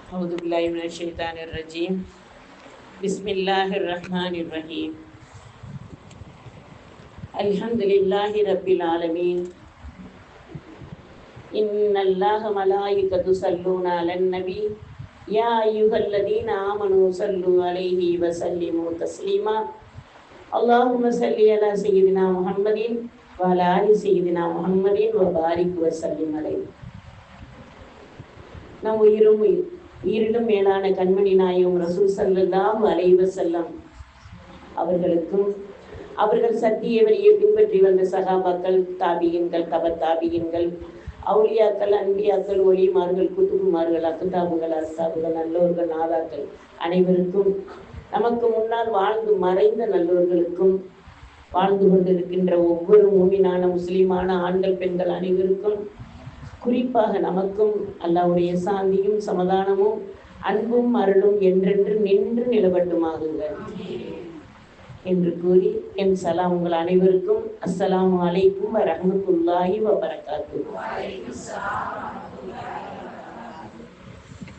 أعوذ بالله من الشيطان الرجيم. بسم الله الرحمن الرحيم. الحمد لله رب العالمين. إن الله ملائكة يصلون على النبي يا أيها الذين آمنوا صلوا عليه وسلموا تسليما. اللهم صل على سيدنا محمد وعلى آل سيدنا محمد وبارك وسلم عليه. நம் உயிரிலும் மேலான கண்மணி நாயகம் ரசூல் ஸல்லல்லாஹு அலைஹி வஸல்லம் அவர்களுக்கும் அவர்கள் சத்திய வழியை பின்பற்றி வந்த சகாபாக்கள், தாபியின்கள், தபத் தாபியின்கள், அவுலியாக்கள், அன்பியாக்கள், ஒலிமார்கள், குத்துகுமார்கள், அக்குதாபுகள், அஸ்தாபுகள், நல்லோர்கள், நாதாக்கள் அனைவருக்கும், நமக்கு முன்னால் வாழ்ந்து மறைந்த நல்லோர்களுக்கும், வாழ்ந்து கொண்டிருக்கின்ற ஒவ்வொரு மூமினான முஸ்லிமான ஆண்கள் பெண்கள் அனைவருக்கும், குறிப்பாக நமக்கும் அல்லாஹ்வுடைய சாந்தியும் சமாதானமும் அன்பும் அருளும் என்றென்று நின்று நிலவட்டுமாகுங்க என்று கூறி என் சலாம் உங்கள் அனைவருக்கும் அஸ்ஸலாமு அலைக்கும் வரஹ்மத்துல்லாஹி வபரகாத்துஹு.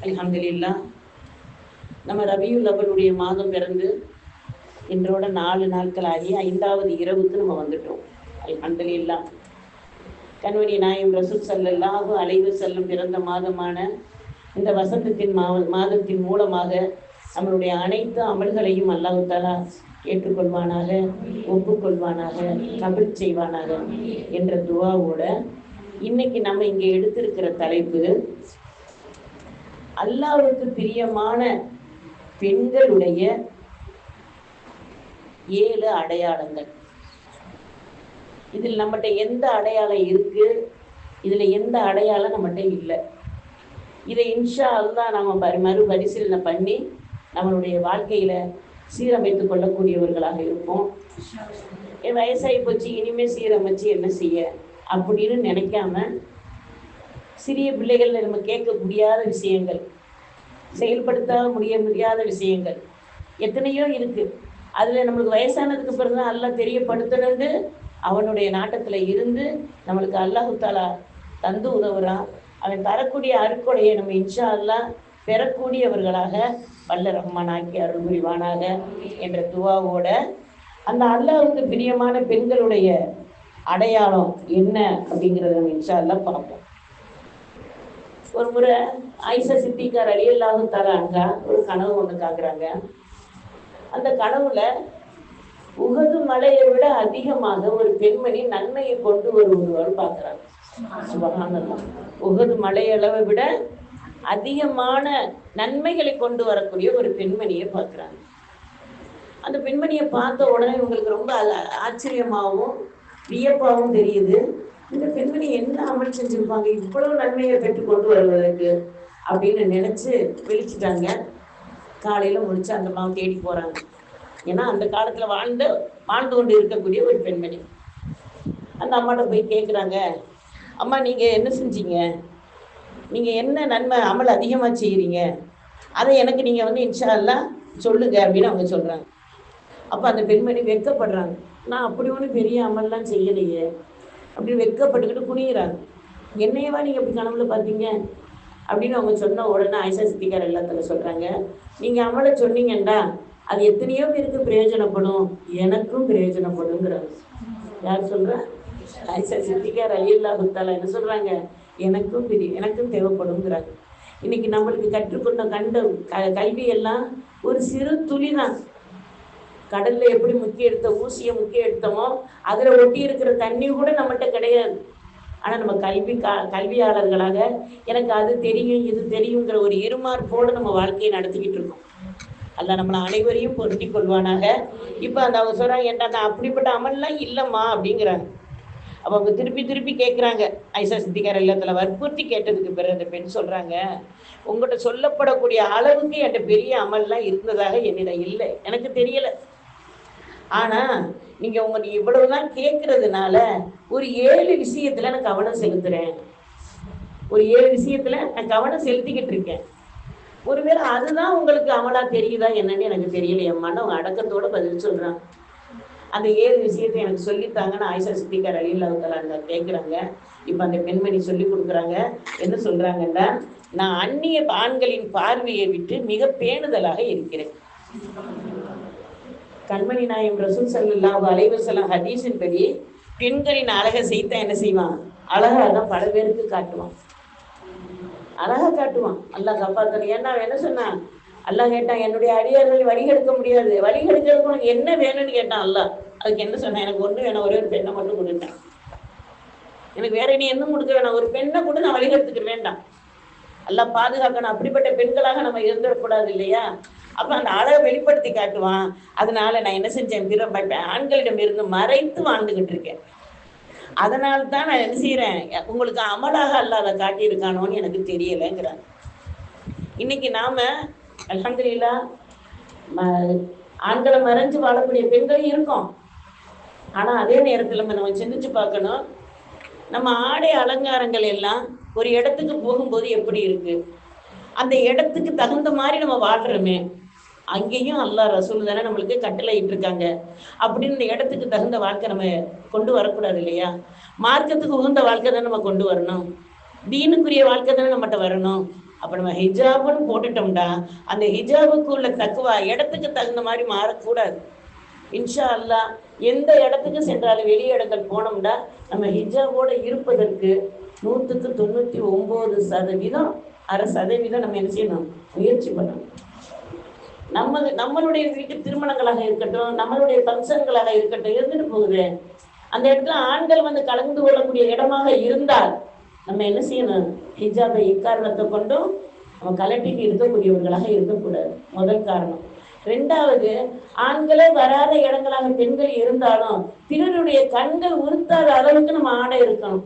அல்ஹம்துலில்லாஹ். நம்ம ரபியுல் அவலுடைய மாதம் பிறந்து இன்றோட 4 நாட்கள் ஆகி 5வது இரவுக்கு நம்ம வந்துட்டோம். அல்ஹம்துலில்லாஹ். கண்மணி நாயகம் ரசூல் ஸல்லல்லாஹு அலைஹி வஸல்லம் பிறந்த மாதமான இந்த வசந்தத்தின் மாதத்தின் மூலமாக நம்மளுடைய அனைத்து அமல்களையும் அல்லாஹ் தஆலா ஏற்றுக்கொள்வானாக, ஒப்புக்கொள்வானாக, கபூல் செய்வானாக என்ற துஆவோட இன்னைக்கு நம்ம இங்கே எடுத்திருக்கிற தலைப்பு அல்லாஹ்வுக்கு பிரியமான பெண்களுடைய 7 அடையாளங்கள். இதில் நம்மகிட்ட எந்த அடையாளம் இருக்கு, இதுல எந்த அடையாளம் நம்மகிட்ட இல்லை, இதை இன்ஷா அல்லாஹ் நம்ம மறுபரிசீலனை பண்ணி நம்மளுடைய வாழ்க்கையில சீரமைத்து கொள்ளக்கூடியவர்களாக இருப்போம். என் வயசாகி போச்சு, இனிமே சீரமைச்சு என்ன செய்ய அப்படின்னு நினைக்காம, சிறிய பிள்ளைகள் நம்ம கேட்க முடியாத விஷயங்கள், செயல்படுத்த முடியாத விஷயங்கள் எத்தனையோ இருக்கு. அதுல நம்மளுக்கு வயசானதுக்கு பிறகுதான் அல்லாஹ் தெரியப்படுத்தணும்னு அவனுடைய நாட்டத்துல இருந்து நம்மளுக்கு அல்லாஹு தஆலா தந்து உதவுறான். அவன் தரக்கூடிய அருட்கொடையை நம்ம இன்ஷா அல்லாஹ் பெறக்கூடியவர்களாக வல்ல ரஹ்மான் ஆக்கி அருள் புரிவானாக என்ற துஆவோட அந்த அல்லாஹ்வுக்கு பிரியமான பெண்களுடைய அடையாளம் என்ன அப்படிங்கிறத நம்ம இன்ஷா அல்லாஹ் பார்ப்போம். ஒரு முறை ஆயிஷா சித்திகா ரலியல்லாஹு தஆலா அன்ஹா ஒரு கனவு ஒன்று காக்குறாங்க. அந்த கனவுல உஹது மலையை விட அதிகமாக ஒரு பெண்மணி நன்மையை கொண்டு வருவதால் பார்க்கிறாங்க. சுபஹானல்லாஹ். உஹது மலையளவை விட அதிகமான நன்மைகளை கொண்டு வரக்கூடிய ஒரு பெண்மணியை பார்க்கிறாங்க. அந்த பெண்மணியை பார்த்த உடனே இவங்களுக்கு ரொம்ப ஆச்சரியமாகவும் வியப்பாகவும் தெரியுது. இந்த பெண்மணி என்ன அமல் செஞ்சிருப்பாங்க இவ்வளவு நன்மையை பெற்று கொண்டு வருவதற்கு அப்படின்னு நினைச்சு விழிச்சிட்டாங்க. காலையில முடிச்சு அந்த அம்மாவை தேடி போறாங்க. ஏன்னா அந்த காலத்துல வாழ்ந்து கொண்டு இருக்கக்கூடிய ஒரு பெண்மணி. அந்த அம்மாட்ட போய் கேட்குறாங்க, அம்மா நீங்க என்ன செஞ்சீங்க, நீங்க என்ன நன்மை அமல் அதிகமா செய்யறீங்க, அதை எனக்கு நீங்க இன்ஷா அல்லாஹ் சொல்லுங்க அப்படின்னு அவங்க சொல்றாங்க. அப்ப அந்த பெண்மணி வெட்கப்படுறாங்க. நான் அப்படி ஒன்றும் பெரிய அமல்லாம் செய்யலையே அப்படின்னு வெட்கப்பட்டுக்கிட்டு குனிகிறாங்க. என்னையவா நீங்க இப்படி கனவுல பார்த்தீங்க அப்படின்னு அவங்க சொன்ன உடனே ஆயிஷா சித்திகார் எல்லாத்துல சொல்றாங்க, நீங்க அமலை சொன்னீங்கண்டா அது எத்தனையோ பேருக்கு பிரயோஜனப்படும், எனக்கும் பிரயோஜனப்படுங்கிறாங்க. யார் சொல்றா? ஆயிஷா சித்திகார் ரலியல்லாஹு தஆலா என்ன சொல்றாங்க, எனக்கும் தேவைப்படுங்கிறாங்க. இன்னைக்கு நம்மளுக்கு கற்றுக்கொண்ட கல்வி எல்லாம் ஒரு சிறு துளி தான். கடல்ல எப்படி ஊசியை முக்கிய எடுத்தோமோ அதுல ஒட்டி இருக்கிற தண்ணி கூட நம்மகிட்ட கிடையாது. ஆனா நம்ம கல்வியாளர்களாக எனக்கு அது தெரியும் இது தெரியுங்கிற ஒரு இருமார்போடு நம்ம வாழ்க்கையை நடத்திக்கிட்டு இருக்கோம். அல்ல நம்மளை அனைவரையும் பொருத்தி கொள்வானாக. இப்ப அவங்க சொல்றாங்க, ஏன்டா நான் அப்படிப்பட்ட அமல்லாம் இல்லம்மா அப்படிங்கிறாங்க. அப்ப அவங்க திருப்பி கேட்குறாங்க. ஆயிஷா சித்திகார் இல்லத்துல வற்புறுத்தி கேட்டதுக்கு பிறகு அந்த பெண் சொல்றாங்க, உங்கள்கிட்ட சொல்லப்படக்கூடிய அளவுக்கு என்கிட்ட பெரிய அமல்லாம் இருந்ததாக என்னிடம் இல்லை, எனக்கு தெரியல. ஆனா நீங்க இவ்வளவுதான் கேட்கறதுனால ஒரு 7 விஷயத்துல நான் கவனம் செலுத்துறேன், ஒரு 7 விஷயத்துல நான் கவனம் செலுத்திக்கிட்டு இருக்கேன். ஒருவேளை அதுதான் உங்களுக்கு அமலா தெரியுதா என்னன்னு எனக்கு தெரியலையம்மான்னு அவங்க அடக்கத்தோட பதில் சொல்றாங்க. அந்த 7 விஷயத்தை எனக்கு சொல்லித்தாங்கன்னு ஆயிஷா சித்திகா ரலியல்லாஹு தஆலா கேட்குறாங்க. இப்போ அந்த பெண்மணி சொல்லி கொடுக்குறாங்க. என்ன சொல்றாங்கன்னா, நான் அந்நிய ஆண்களின் பார்வையை விட்டு மிக பேணுதலாக இருக்கிறேன். கண்மணி நாயம் ரசூல் ஸல்லல்லாஹு அலைஹி வஸல்லம் ஹதீஸின் படி பெண்களின் அழகை செய்தா என்ன செய்வான்? அழகா தான் பல பேருக்கு காட்டுவான், அழகா காட்டுவான். அல்லாஹ் காப்பாற்றணும். ஏன்னா என்ன சொன்னான்? அல்லாஹ் கேட்டான், என்னுடைய அடியார்களை வழிகெடுக்க முடியாது, வழிகெடுக்கிறதுக்கு உனக்கு என்ன வேணும்னு கேட்டான் அல்லாஹ். அதுக்கு என்ன சொன்னேன்? எனக்கு ஒன்று வேணும், ஒரே ஒரு பெண்ணை மட்டும் கொடுத்தேன். எனக்கு வேற நீ என்ன கொடுக்க வேணாம், ஒரு பெண்ணை கூட நான் வழிகெடுத்துக்க வேண்டாம். அல்லாஹ் பாதுகாக்கணும். அப்படிப்பட்ட பெண்களாக நம்ம இருந்துடக்கூடாது இல்லையா? அப்போ அந்த அழகை வெளிப்படுத்தி காட்டுவான். அதனால நான் என்ன செஞ்சேன்? பிற ஆண்களிடம் இருந்து மறைத்து வாழ்ந்துகிட்டு இருக்கேன். அதனால தான் நான் என்ன செய்யறேன்? உங்களுக்கு அமலாக அல்லாஹ் அதை காட்டியிருக்கானோன்னு எனக்கு தெரியலைங்கிறாங்க. இன்னைக்கு நாம அல்ஹம்துலில்லாஹ் ஆண்களை மறைஞ்சு வாழக்கூடிய பெண்களும் இருக்கோம். ஆனா அதே நேரத்தில் நம்ம சிந்திச்சு பார்க்கணும், நம்ம ஆடை அலங்காரங்கள் எல்லாம் ஒரு இடத்துக்கு போகும்போது எப்படி இருக்கு, அந்த இடத்துக்கு தகுந்த மாதிரி நம்ம வாழ்றோமே, அங்கேயும் அல்லாஹ் ரசூல் தானே நம்மளுக்கு கட்டளை இட்டிருக்காங்க. அப்படின்னு இந்த இடத்துக்கு தகுந்த வாழ்க்கை நம்ம கொண்டு வரக்கூடாது இல்லையா? மார்க்கத்துக்கு உகந்த வாழ்க்கை தானே நம்ம கொண்டு வரணும், தீனுக்குரிய வாழ்க்கை தானே நம்மகிட்ட வரணும். அப்போ நம்ம ஹிஜாபுன்னு போட்டுட்டோம்டா, அந்த ஹிஜாபுக்கு உள்ள தக்குவா இடத்துக்கு தகுந்த மாதிரி மாறக்கூடாது. இன்ஷா அல்லாஹ் எந்த இடத்துக்கு சென்றாலும் வெளி இடங்கள் போனோம்னா நம்ம ஹிஜாபோடு இருப்பதற்கு 199% 1/2% நம்ம என்ன செய்யணும்? முயற்சி பண்ணணும். நம்மளுடைய வீட்டு திருமணங்களாக இருக்கட்டும், நம்மளுடைய ஃபங்க்ஷன்களாக இருக்கட்டும், இருந்துட்டு போகுது. அந்த இடத்துல ஆண்கள் வந்து கலந்து கொள்ளக்கூடிய இடமாக இருந்தால் நம்ம என்ன செய்யணும்? ஹிஜாபை எக்காரணத்தை கொண்டும் நம்ம கலட்டிட்டு இருக்கக்கூடியவர்களாக இருக்கக்கூடாது. முதல் காரணம். 2வது, ஆண்களே வராத இடங்களாக பெண்கள் இருந்தாலும் பிறருடைய கண்கள் உறுத்தாத அளவுக்கு நம்ம ஆடை இருக்கணும்.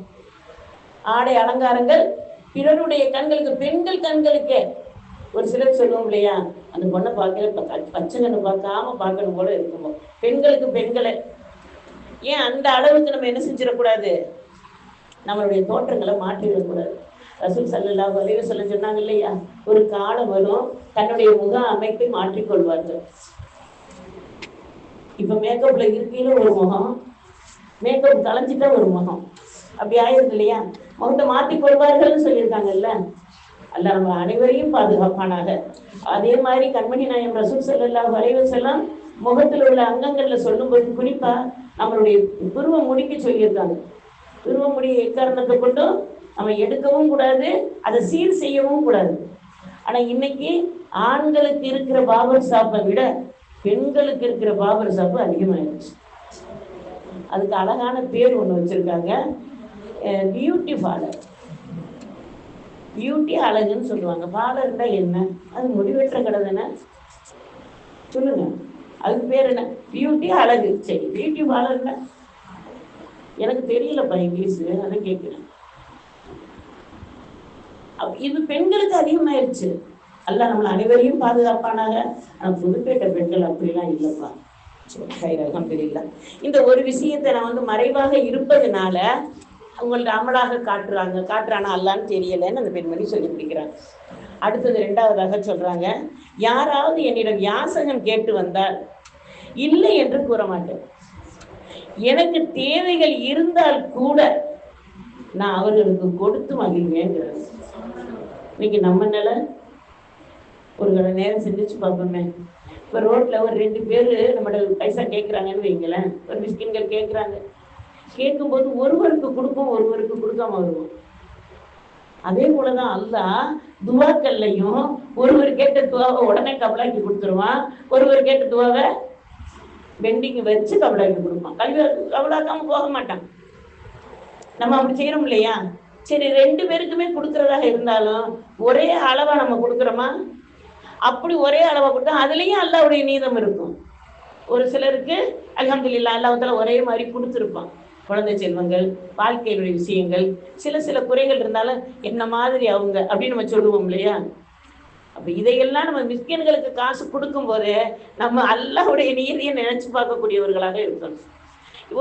ஆடை அலங்காரங்கள் பிறருடைய கண்களுக்கு, பெண்கள் கண்களுக்கே. ஒரு சிலர் சொல்லுவோம் இல்லையா, அந்த பொண்ணை பார்க்கல பச்சை கண்ணு பார்க்காம பார்க்கணும் போல இருக்குமோ. பெண்களுக்கு பெண்களை ஏன் அந்த அளவுக்கு நம்ம என்ன செஞ்சிடக்கூடாது? நம்மளுடைய தோற்றங்களை மாற்றிடக்கூடாது. ரசூல் ஸல்லல்லாஹு அலைஹி வஸல்லம் சொன்னாங்க இல்லையா, ஒரு காலம் வரும் தன்னுடைய முக அமைப்பை மாற்றிக்கொள்வார்கள். இப்ப மேக்கப்ல இருக்கையில ஒரு முகம், மேக்கப் கலைஞ்சிட்டா ஒரு முகம், அப்படி ஆயிருக்கு இல்லையா? முகத்தை மாற்றிக்கொள்வார்கள்னு சொல்லியிருக்காங்கல்ல. அல்லாஹ் நம்ம அனைவரையும் பாதுகாப்பானாக. அதே மாதிரி கண்மணி நாயம் ரசூல் ஸல்லல்லாஹு அலைஹி வஸல்லம் முகத்தில் உள்ள அங்கங்கள்ல சொல்லும்போது குறிப்பா நம்மளுடைய புருவ முடிக்க சொல்லியிருக்காங்க. புருவ முடியை எக்காரணத்தை கொண்டும் நம்ம எடுக்கவும் கூடாது, அதை சீர் செய்யவும் கூடாது. ஆனா இன்னைக்கு ஆண்களுக்கு இருக்கிற பாபர் ஷாப்பை விட பெண்களுக்கு இருக்கிற பாபர் ஷாப்பு அதிகமாயிருச்சு. அதுக்கு அழகான பேர் ஒன்று வச்சிருக்காங்க, பியூட்டி பார்லர். பியூட்டி அழகுன்னு சொல்லுவாங்க. பார்லர்னா என்ன? அது முடிவெற்ற கடை தானே, சொல்லுங்க. அதுக்கு பேர் என்ன? பியூட்டி அழகு. சரி, பியூட்டி பார்லர்னா எனக்கு தெரியலப்பா இங்கிலீஷ், அதான் கேட்குறேன். இது பெண்களுக்கு அதிகமாயிருச்சு. அல்லாஹ் நம்மளை அனைவரையும் பாதுகாப்பானாக. ஆனால் புதுப்பேட்டை பெண்கள் அப்படிலாம் இல்லைப்பா. அல்ஹம்துலில்லாஹ். இந்த ஒரு விஷயத்தை நான் வந்து மறைவாக இருப்பதுனால அவங்கள்ட்ட அமலாக காட்டுறானா அல்லான்னு தெரியலைன்னு அந்த பெண்மணி சொல்லி பிடிக்கிறாங்க. அடுத்தது 2வதாக சொல்றாங்க, யாராவது என்னிடம் யாசகம் கேட்டு வந்தால் இல்லை என்று கூற மாட்டேன். எனக்கு தேவைகள் இருந்தால் கூட நான் அவர்களுக்கு கொடுத்து மகிழ்வேங்கிறது. இன்னைக்கு நம்ம நிலை ஒரு நேரம் சிந்திச்சு பார்ப்போமே. இப்போ ரோட்ல ஒரு 2 பேர் நம்மளோட பைசா கேட்குறாங்கன்னு வைங்களேன், ஒரு மிஸ்கின்கள் கேட்குறாங்க. கேட்கும்போது ஒருவருக்கு கொடுப்போம், ஒருவருக்கு கொடுக்காம வருவோம். அதே போலதான் அல்லாஹ் துவாக்கள்லையும் ஒருவர் கேட்ட துவாவை உடனே கபலாக்கி கொடுத்துருவான், ஒருவர் கேட்ட துவாவை பெண்டிங் வச்சு கபலாக்கி கொடுப்பான். கபலாக்காம போக மாட்டான். நம்ம அப்படி செய்யறோம் இல்லையா? சரி, 2 பேருக்குமே கொடுக்கறதாக இருந்தாலும் ஒரே அளவா நம்ம கொடுக்குறோமா? அப்படி ஒரே அளவா கொடுத்தா அதுலயும் அல்லாஹ்வுடைய நீதம் இருக்கும். ஒரு சிலருக்கு அல்ஹம்துலில்லாஹ் அல்லாஹ் ஒரே மாதிரி கொடுத்துருப்பான். குழந்தை செல்வங்கள், வாழ்க்கையினுடைய விஷயங்கள், சில குறைகள் இருந்தாலும் என்ன மாதிரி அவங்க அப்படின்னு நம்ம சொல்லுவோம் இல்லையா? அப்ப இதையெல்லாம் நம்ம மிஸ்கின்களுக்கு காசு கொடுக்கும் போதே நம்ம அல்லாஹ்வுடைய நீதியை நினைச்சு பார்க்கக்கூடியவர்களாக இருக்கணும்.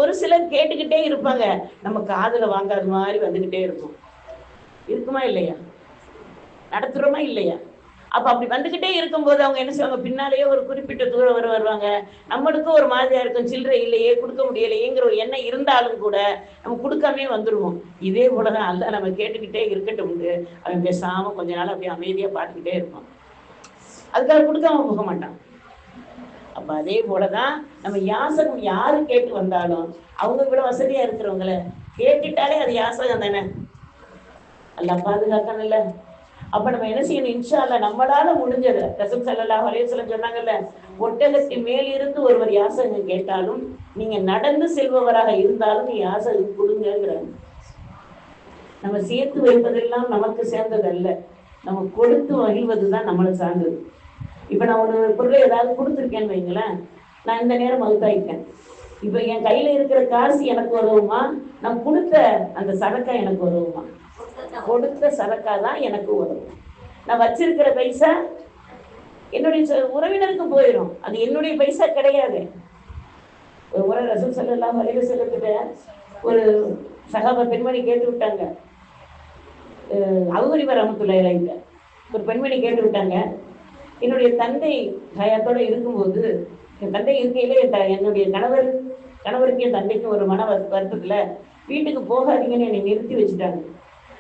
ஒரு சிலர் கேட்டுக்கிட்டே இருப்பாங்க, நம்ம காதுல வாங்காத மாதிரி வந்துகிட்டே இருக்கும். இருக்குமா இல்லையா? நடத்துறோமா இல்லையா? அப்ப அப்படி வந்துகிட்டே இருக்கும்போது அவங்க என்ன செய்வாங்க, பின்னாலேயே ஒரு குறிப்பிட்ட தூரம் வருவாங்க. நம்மளுக்கும் ஒரு மாதிரியா இருக்கும், சில்லறை இல்லையே, கொடுக்க முடியலையேங்கிற ஒரு எண்ணம் இருந்தாலும் கூட நம்ம கொடுக்காமே வந்துருவோம். இதே போலதான் அல்லாஹ் நம்ம கேட்டுக்கிட்டே இருக்கட்டும், அவன் பேசாம கொஞ்ச நாள் அப்படியே அமைதியா பார்த்துக்கிட்டே இருப்பான். அதுக்காக கொடுக்காம போக மாட்டான். அப்ப அதே போலதான் நம்ம யாசகம் யாரு கேட்டு வந்தாலும் அவங்க கூட வசதியா இருக்கிறவங்கள கேட்டுட்டாலே அது யாசகம் தானே, அல்லாஹ் பாதுகாக்கணும் இல்ல. அப்ப நம்ம என்ன செய்யணும், இன்ஷா அல்லாஹ் நம்மளால முடிஞ்சது. ரசூல் ஸல்லல்லாஹு அலைஹி வஸல்லம் சொன்னாங்கல்ல, ஒட்டகத்தின் மேலிருந்து ஒருவர் யாசகம் கேட்டாலும் நீங்க நடந்து செல்பவராக இருந்தாலும் நீ யாசகம் கொடுங்கிறாங்க. நம்ம சேர்த்து வைப்பதெல்லாம் நமக்கு சேர்ந்தது அல்ல, நம்ம கொடுத்து மகிழ்வதுதான் நம்மளை சார்ந்தது. இப்ப நான் ஒரு பொருளை ஏதாவது கொடுத்துருக்கேன்னு வைங்களேன், நான் இந்த நேரம் மகுத்தாயிட்டேன். இப்ப என் கையில இருக்கிற காசு எனக்கு உதவுமா, நான் கொடுத்த அந்த சரக்கா எனக்கு உதவுமா? கொடுத்த சரக்கா தான் எனக்கு உதவும். நான் வச்சிருக்கிற பைசா என்னுடைய உறவினருக்கும் போயிடும், அது என்னுடைய பைசா கிடையாது. ஒரு முறை ரசூல் ஸல்லல்லாஹு அலைஹி வஸல்லம் ஒரு சஹாபா பெண்மணி கேட்டு விட்டாங்க, அபூ ஹுரைரா ரஹ்மத்துல்லாஹி அலைஹி ஒரு பெண்மணி கேட்டு விட்டாங்க, என்னுடைய தந்தை ஹயாத்தோட இருக்கும்போது, என் தந்தை இருக்கையிலே என்னுடைய கணவருக்கு என் தந்தைக்கும் ஒரு மன வருத்தத்துல வீட்டுக்கு போகாதீங்கன்னு என்னை நிறுத்தி வச்சுட்டாங்க.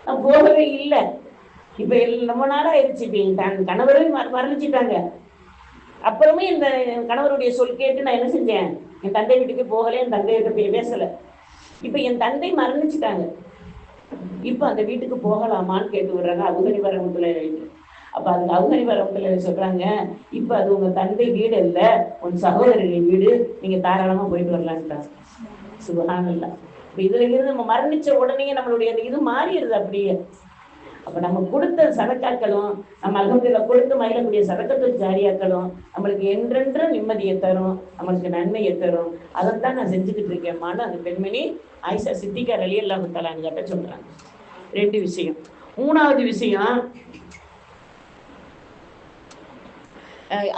நான் போகவே இல்லை. இப்ப ரொம்ப நாள் ஆயிடுச்சு. இப்ப கணவரையும் மரணிச்சுட்டாங்க. அப்புறமே இந்த கணவருடைய சொல் கேட்டு நான் என்ன செஞ்சேன், என் தந்தை வீட்டுக்கு போகல, என் தந்தையிட்ட போய் பேசல. இப்ப என் தந்தை மரணிச்சுட்டாங்க, இப்ப அந்த வீட்டுக்கு போகலாமான்னு கேட்டு விடுறாங்க அபூ ஹுரைரா ரஹ்மத்துல்லாஹி அலைஹி. அப்ப அதுக்கு அபூ ஹுரைரா ரஹ்மத்துல்லாஹி அலைஹி சொல்றாங்க, இப்ப அது உங்க தந்தை வீடு இல்ல, உன் சகோதரரின் வீடு, நீங்க தாராளமா போயிட்டு வரலான்ட்டாங்க. சுப்ஹானல்லாஹ். இப்ப இதுல இருந்து நம்ம மரணிச்ச உடனே நம்மளுடைய இது மாறிடுது அப்படியே. அப்ப நம்ம கொடுத்த சதக்காக்களும், நம்ம அல்ஹம்துலில்லாஹ் கொடுத்து மகிழக்கூடிய சதக்கத்துல் ஜாரியாக்களும் நம்மளுக்கு என்றென்றும் நிம்மதியை தரும், நம்மளுக்கு நன்மையை தரும். அதைத்தான் நான் செஞ்சுக்கிட்டு இருக்கேன்மான்னு அந்த பெண்மணி ஆயிஷா சித்திகா ரலியல்லாஹு தஆலா அன்ஹா சொல்றாங்க. 2 விஷயம். 3வது விஷயம்,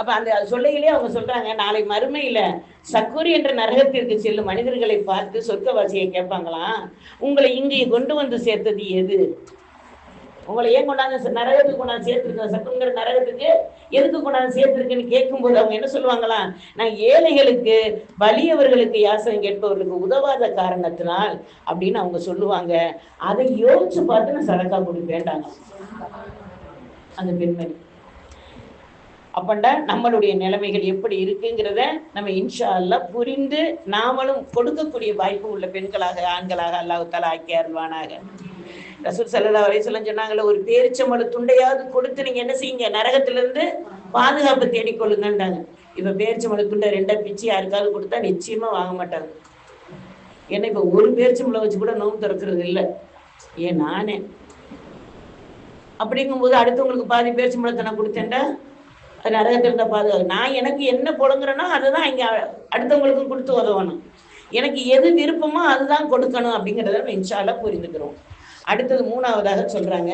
அப்ப அந்த சொல்லையிலே அவங்க சொல்றாங்க, நாளை மறுமையில சக்கூரி என்ற நரகத்திற்கு செல்லும் மனிதர்களை பார்த்து சொர்க்கவாசியை கேட்பாங்களாம், உங்களை இங்கே கொண்டு வந்து சேர்த்தது எது? உங்களை ஏன் கொண்டாந்து நரகத்துக்கு கொண்டாந்து சேர்த்துருக்க, சக்குங்கிற நரகத்துக்கு எதுக்கு கொண்டாந்து சேர்த்துருக்குன்னு கேட்கும்போது அவங்க என்ன சொல்லுவாங்களாம், நான் ஏழைகளுக்கு வலியவர்களுக்கு யாசகம் கேட்பவர்களுக்கு உதவாத காரணத்தினால் அப்படின்னு அவங்க சொல்லுவாங்க. அதை யோசிச்சு பார்த்து நான் சதக்கா கொடுப்பேன்டாங்க அந்த பெண்மணி. அப்பண்டா நம்மளுடைய நிலைமைகள் எப்படி இருக்குங்கிறத நம்ம இன்ஷா அல்லாஹ் புரிந்து நாமளும் கொடுக்கக்கூடிய வாய்ப்பு உள்ள பெண்களாக ஆண்களாக அல்லாஹ் தஆலா ஆக்கி அருள்வானாக. ரசூல் ஸல்லல்லாஹு அலைஹி வஸல்லம் சொன்னாங்கல்ல, ஒரு பேரிச்சம்பழ துண்டையாவது கொடுத்து நீங்க என்ன செய்யுங்க, நரகத்திலிருந்து பாதுகாப்பு தேடிக்கொள்ளுங்கன்றாங்க. இப்ப பேரிச்சம்பழ துண்டை 2 பிச்சு யாருக்காவது கொடுத்தா நிச்சயமா வாங்க மாட்டாங்க. ஏன்னா இப்ப ஒரு பேரிச்சம்பழம் வச்சு கூட நோம்பு திறக்கிறது இல்லை. ஏன் நானே அப்படிங்கும்போது அடுத்தவங்களுக்கு பாதி பேரிச்சம்பழத்தை நான் கொடுத்தேன்டா அது நரகத்தில் இருந்த பாதுகாப்பு. நான் எனக்கு என்ன புழங்குறேனோ அதுதான் இங்க அடுத்தவங்களுக்கும் கொடுத்து உதவணும். எனக்கு எது விருப்பமோ அதுதான் கொடுக்கணும் அப்படிங்கிறத நம்ம இன்ஷா அல்லாஹ் புரிந்துக்கிறோம். அடுத்தது 3வதாக சொல்றாங்க,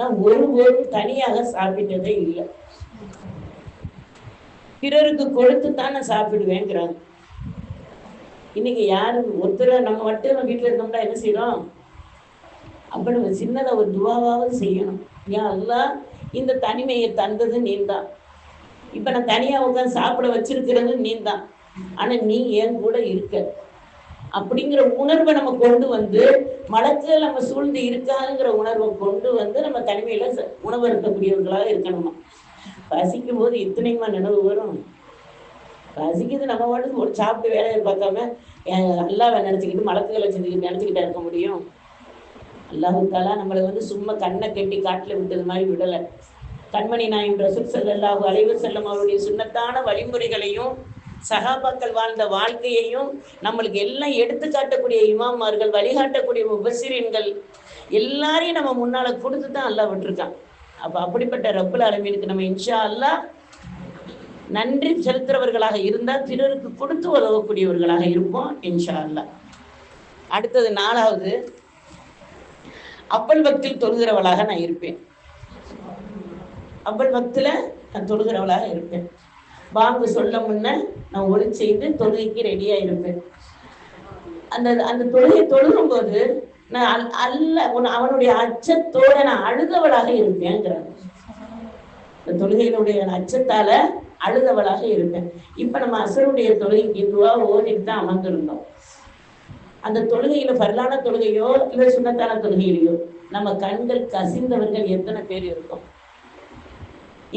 நான் ஒருபோதும் தனியாக சாப்பிட்டதே இல்லை, பிறருக்கு கொடுத்துத்தான் நான் சாப்பிடுவேங்கிறாங்க. இன்னைக்கு யாரு ஒருத்தர் நம்ம மட்டும் நம்ம வீட்டுல இருக்கோம்னா என்ன செய்யறோம், அப்ப நம்ம சின்னதா ஒரு துவாவாவது செய்யணும். ஏன் அல்லாஹ் இந்த தனிமையை தந்தது நீந்தான், இப்ப நான் தனியா உட்காந்து சாப்பிட வச்சிருக்கிறது நீந்தான், ஆனா நீ ஏன் கூட இருக்க அப்படிங்கிற உணர்வை நம்ம கொண்டு வந்து, மலக்குகள் நம்ம சூழ்ந்து இருக்காங்கிற உணர்வை கொண்டு வந்து நம்ம தனிமையில உணவு இருக்கக்கூடியவர்களாக இருக்கணுமா. பசிக்கும் போது இத்தனைமா நினைவு வரும், பசிக்குது நம்ம வாட்டுக்கு ஒரு சாப்பிட்டு வேலையை பார்க்காம அல்லாஹ்வை நினைச்சுக்கிட்டு மலக்குகளை நினைச்சுக்கிட்டா இருக்க முடியும். அல்லாஹ் தஆலா நம்மளை வந்து சும்மா கண்ணை கட்டி காட்டுல விட்டது மாதிரி விடலை. கண்மணி நாயகம் ரசூல் ஸல்லல்லாஹு அலைஹி வஸல்லம் அவருடைய சுன்னத்தான வழிமுறைகளையும் சஹாபாக்கள் வாழ்ந்த வாழ்க்கையையும் நம்மளுக்கு எல்லாம் எடுத்து காட்டக்கூடிய இமாமார்கள், வழிகாட்டக்கூடிய முபஸ்ஸிரீன்கள் எல்லாரையும் நம்ம முன்னால கொடுத்து தான் அல்லாஹ் விட்டுருக்கான். அப்ப அப்படிப்பட்ட ரப்புல் ஆலமீனுக்கு நம்ம இன்ஷா அல்லாஹ் நன்றி செலுத்துறவர்களாக இருந்தால் பிறருக்கு கொடுத்து உதவக்கூடியவர்களாக இருப்போம் இன்ஷா அல்லாஹ். அடுத்தது 4வது, அப்பல் வக்தில் தொழுகிறவளாக நான் இருப்பேன். அப்பல் வக்தில நான் தொழுகிறவளாக இருப்பேன். பாங்கு சொல்ல முன்ன நான் ஒளி செய்து தொழுகைக்கு ரெடியா இருப்பேன். அந்த தொழுகை தொழுகும் போது நான் அவனுடைய அச்சத்தோட நான் அழுதவளாக இருப்பேங்கிறாங்க. இந்த தொழுகையினுடைய அச்சத்தால அழுதவளாக இருப்பேன். இப்ப நம்ம அசருடைய தொழுகைக்கு துவா ஓதிட்டு தான் அமர்ந்திருந்தோம். அந்த தொழுகையில பரலான தொழுகையோ இல்லை சுண்ணத்தான தொழுகையிலையோ நம்ம கண்கள் கசிந்தவர்கள் எத்தனை பேர் இருக்கும்?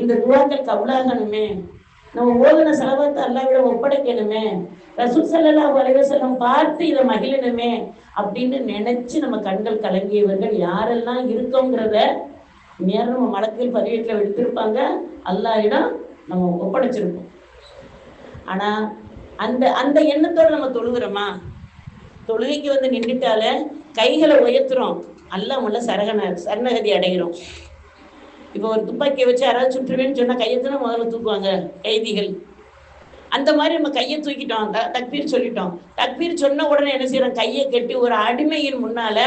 இந்த துவாக்கள் கவுலாகணுமே, நம்ம ஓதுன செலவத்தை அல்லாஹ்விட ஒப்படைக்கணுமே, ரசூல் ஸல்லல்லாஹு அலைஹி வஸல்லம் பார்த்து இதை மகிழணுமே அப்படின்னு நினைச்சு நம்ம கண்கள் கலங்கியவர்கள் யாரெல்லாம் இருக்கோங்கிறத நேரம் நம்ம மலக்கில் பதிவேட்டில் எடுத்திருப்பாங்க, அல்லாஹ்விடம் நம்ம ஒப்படைச்சிருப்போம். ஆனா அந்த அந்த எண்ணத்தோடு நம்ம தொழுகிறோமா? தொழுகைக்கு வந்து நின்றுட்டால கைகளை உயர்த்துறோம், அல்லாஹ் முல்ல சரணகதி அடைகிறோம். இப்போ ஒரு துப்பாக்கியை வச்சு யாராவது சுற்றுவேன்னு சொன்னா கையெழுத்துனா முதல்ல தூக்குவாங்க கைதிகள். அந்த மாதிரி நம்ம கையை தூக்கிட்டோம், தக்பீர் சொல்லிட்டோம். தக்பீர் சொன்ன உடனே என்ன செய்யறோம்? கையை கட்டி ஒரு அடிமையின் முன்னால,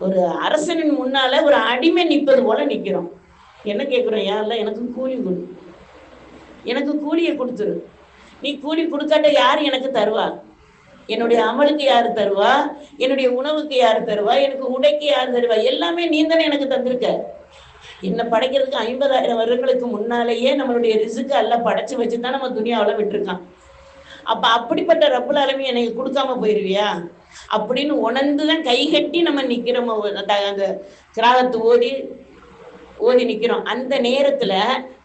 ஒரு அரசனின் முன்னால ஒரு அடிமை நிற்பது போல நிற்கிறோம். என்ன கேட்குறோம்? யாரில் எனக்கு கூலி கொடு, எனக்கு கூலியை கொடுத்துரு. நீ கூலி கொடுக்காட்ட யார் எனக்கு தருவா? என்னுடைய அமலுக்கு யாரு தருவா? என்னுடைய உணவுக்கு யாரு தருவா? எனக்கு உடைக்கு யார் தருவா? எல்லாமே நீ தானே எனக்கு தந்திருக்க. என்னை படைக்கிறதுக்கு 50,000 வருடங்களுக்கு முன்னாலேயே நம்மளுடைய ரிசுக்கு எல்லாம் படைச்சு வச்சுதான் நம்ம துனியாவில் விட்டுருக்கான். அப்ப அப்படிப்பட்ட ரப்புல் ஆலமீன் எனக்கு கொடுக்காம போயிருவியா அப்படின்னு உணர்ந்துதான் கை கட்டி நம்ம நிக்கிறோம். அந்த கிராகத்து ஓதி நிக்கிறோம். அந்த நேரத்துல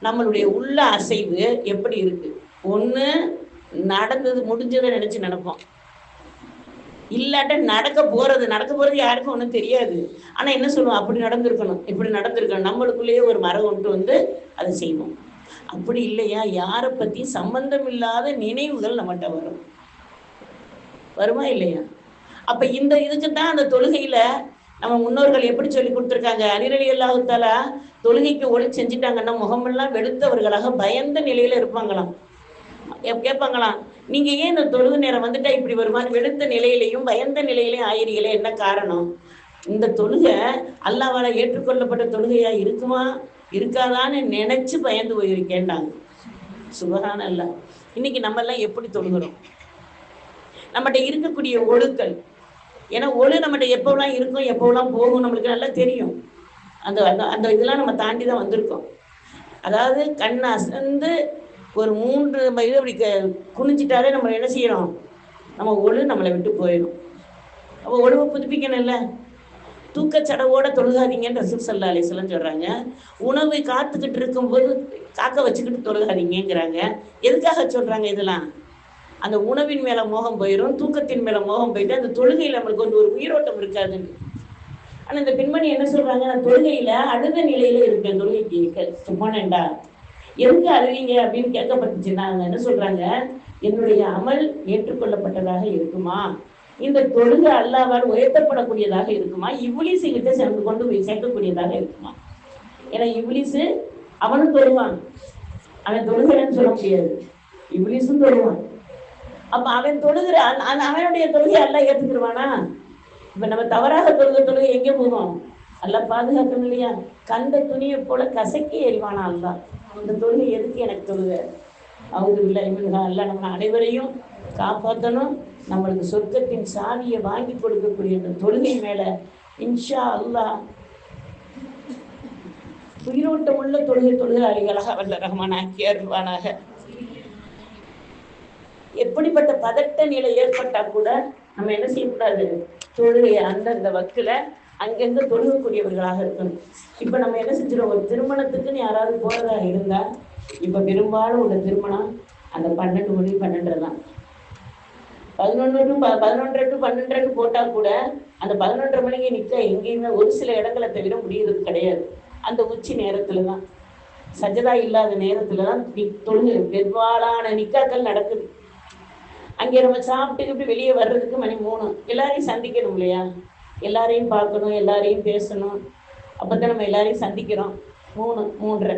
நம்மளுடைய உள்ள அசைவு எப்படி இருக்கு? ஒண்ணு நடந்தது முடிஞ்சதை நினைச்சு நடப்போம், இல்லாட்ட நடக்க போறது யாருக்கும் ஒன்றும் தெரியாது. ஆனா என்ன சொல்லுவோம்? அப்படி நடந்திருக்கணும், இப்படி நடந்திருக்கணும். நம்மளுக்குள்ளேயே ஒரு மரம் கொண்டு வந்து அதை செய்வோம். அப்படி இல்லையா? யாரை பத்தி சம்பந்தம் இல்லாத நினைவுகள் நம்மகிட்ட வருமா இல்லையா? அப்ப இந்த இதுக்கு தான் அந்த தொழுகையில நம்ம முன்னோர்கள் எப்படி சொல்லி கொடுத்துருக்காங்க. அலி ரலியல்லாஹு தஆலா தொழுகைக்கு ஒளி செஞ்சுட்டாங்கன்னா முகமெல்லாம் வெளுத்தவர்களாக பயந்த நிலையில இருப்பாங்களாம். கேட்பாங்களாம், நீங்க ஏன் இந்த தொழுகு நேரம் வந்துட்டா இப்படி வருமானு வெளுத்த நிலையிலையும் பயந்த நிலையிலையும் ஆயிரீங்களே, என்ன காரணம்? இந்த தொழுகை அல்லாஹ்வால ஏற்றுக்கொள்ளப்பட்ட தொழுகையா இருக்குமா இருக்காதான்னு நினைச்சு பயந்து போயிருக்கேன்டாங்க. சுபஹானல்லாஹ். இன்னைக்கு நம்ம எல்லாம் எப்படி தொழுகிறோம்? நம்மகிட்ட இருக்கக்கூடிய ஒழுக்கள், ஏன்னா ஒழு நம்மகிட்ட எப்போலாம் இருக்கும் எப்போலாம் போகும் நம்மளுக்கு நல்லா தெரியும். அந்த அந்த இதெல்லாம் நம்ம தாண்டி தான் வந்திருக்கோம். அதாவது கண் அசந்து ஒரு 3 இது அப்படி குனிஞ்சிட்டாலே நம்ம என்ன செய்யறோம்? நம்ம ஒழு நம்மளை விட்டு போயிடும். அப்போ ஒழுவை புதுப்பிக்கணும் இல்லை? தூக்கச்சடவோட தொழுகாதீங்கன்னு ரசூல் ஸல்லல்லாஹு அலைஹி வஸல்லம் சொல்றாங்க. உணவை காத்துக்கிட்டு இருக்கும்போது காக்க வச்சுக்கிட்டு தொழுகாதீங்கிறாங்க. எதுக்காக சொல்றாங்க இதெல்லாம்? அந்த உணவின் மேல மோகம் போயிடும், தூக்கத்தின் மேல மோகம் போயிட்டு அந்த தொழுகையில் நம்மளுக்கு வந்து ஒரு உயிரோட்டம் இருக்காதுன்னு. ஆனா இந்த பெண்மணி என்ன சொல்றாங்க? நான் தொழுகையில அழுத நிலையில இருக்கேன், தொழுகைக்கு போனேன்டா. எதுக்கு அழுவீங்க அப்படின்னு கேட்கப்பட்டுச்சுன்னா அவங்க என்ன சொல்றாங்க? என்னுடைய அமல் ஏற்றுக்கொள்ளப்பட்டதாக இருக்குமா? இந்த தொழுகை அல்லாஹ்வால் உயர்த்தப்படக்கூடியதாக இருக்குமா? இப்லீஸ் கிட்ட சேர்ந்து கொண்டு போய் சேர்க்கக்கூடியதாக இருக்குமா? ஏன்னா இப்லீஸ் அவனும் தொழுவான், அவன் தொழுகிறன்னு சொல்ல முடியாது, இப்லீஸும் தொழுவான். அப்ப அவன் தொழுகிற அவனுடைய தொழுகை அல்லாஹ் ஏற்றுக்கிடுவானா? இப்ப நம்ம தவறாக தொழுகை எங்கே போகும்? அல்லாஹ் பாதுகாக்கணும் இல்லையா? கந்த துணியை போல கசக்கி எறிவானா அல்லாஹ். இந்த தொழுகை எதுக்கு எனக்கு தொழுகை? அவங்க இல்லை இவங்க அல்ல நம்ம அனைவரையும் காப்பாற்றணும். நம்மளுக்கு சொர்க்கத்தின் சாவியை வாங்கி கொடுக்கக்கூடிய இந்த தொழுகை மேல இன்ஷா அல்லாஹ் உயிரோட்டம் உள்ள தொழுகையாளிகளாக வல்ல ரஹ்மான் ஆக்கி அருள்வானாக. எப்படிப்பட்ட பதட்ட நிலை ஏற்பட்டா கூட நம்ம என்ன செய்யக்கூடாது? தொழுகையை அந்தந்த வக்குல அங்கங்க தொழுகக்கூடியவர்களாக இருக்கணும். இப்ப நம்ம என்ன செஞ்சிடும்? ஒரு திருமணத்துக்குன்னு யாராவது போறதா இருந்தா, இப்ப பெரும்பாலும் உள்ள திருமணம் அந்த 12 மணி 12 தான். 11 to 12 போட்டா கூட அந்த 11:30 மணிக்கு நிற்க எங்கேயுமே ஒரு சில இடங்களை தவிர முடியறது கிடையாது. அந்த உச்சி நேரத்துல தான், சஜதா இல்லாத நேரத்துல தான் தொழுகை பெரும்பாலான நிக்காக்கள் நடக்குது. அங்கே நம்ம சாப்பிட்டுக்கிட்டு வெளியே வர்றதுக்கு மணி 3. எல்லாரையும் சந்திக்கணும் இல்லையா? எல்லாரையும் பார்க்கணும், எல்லாரையும் பேசணும். அப்பதான் நம்ம எல்லாரையும் சந்திக்கிறோம். 3:30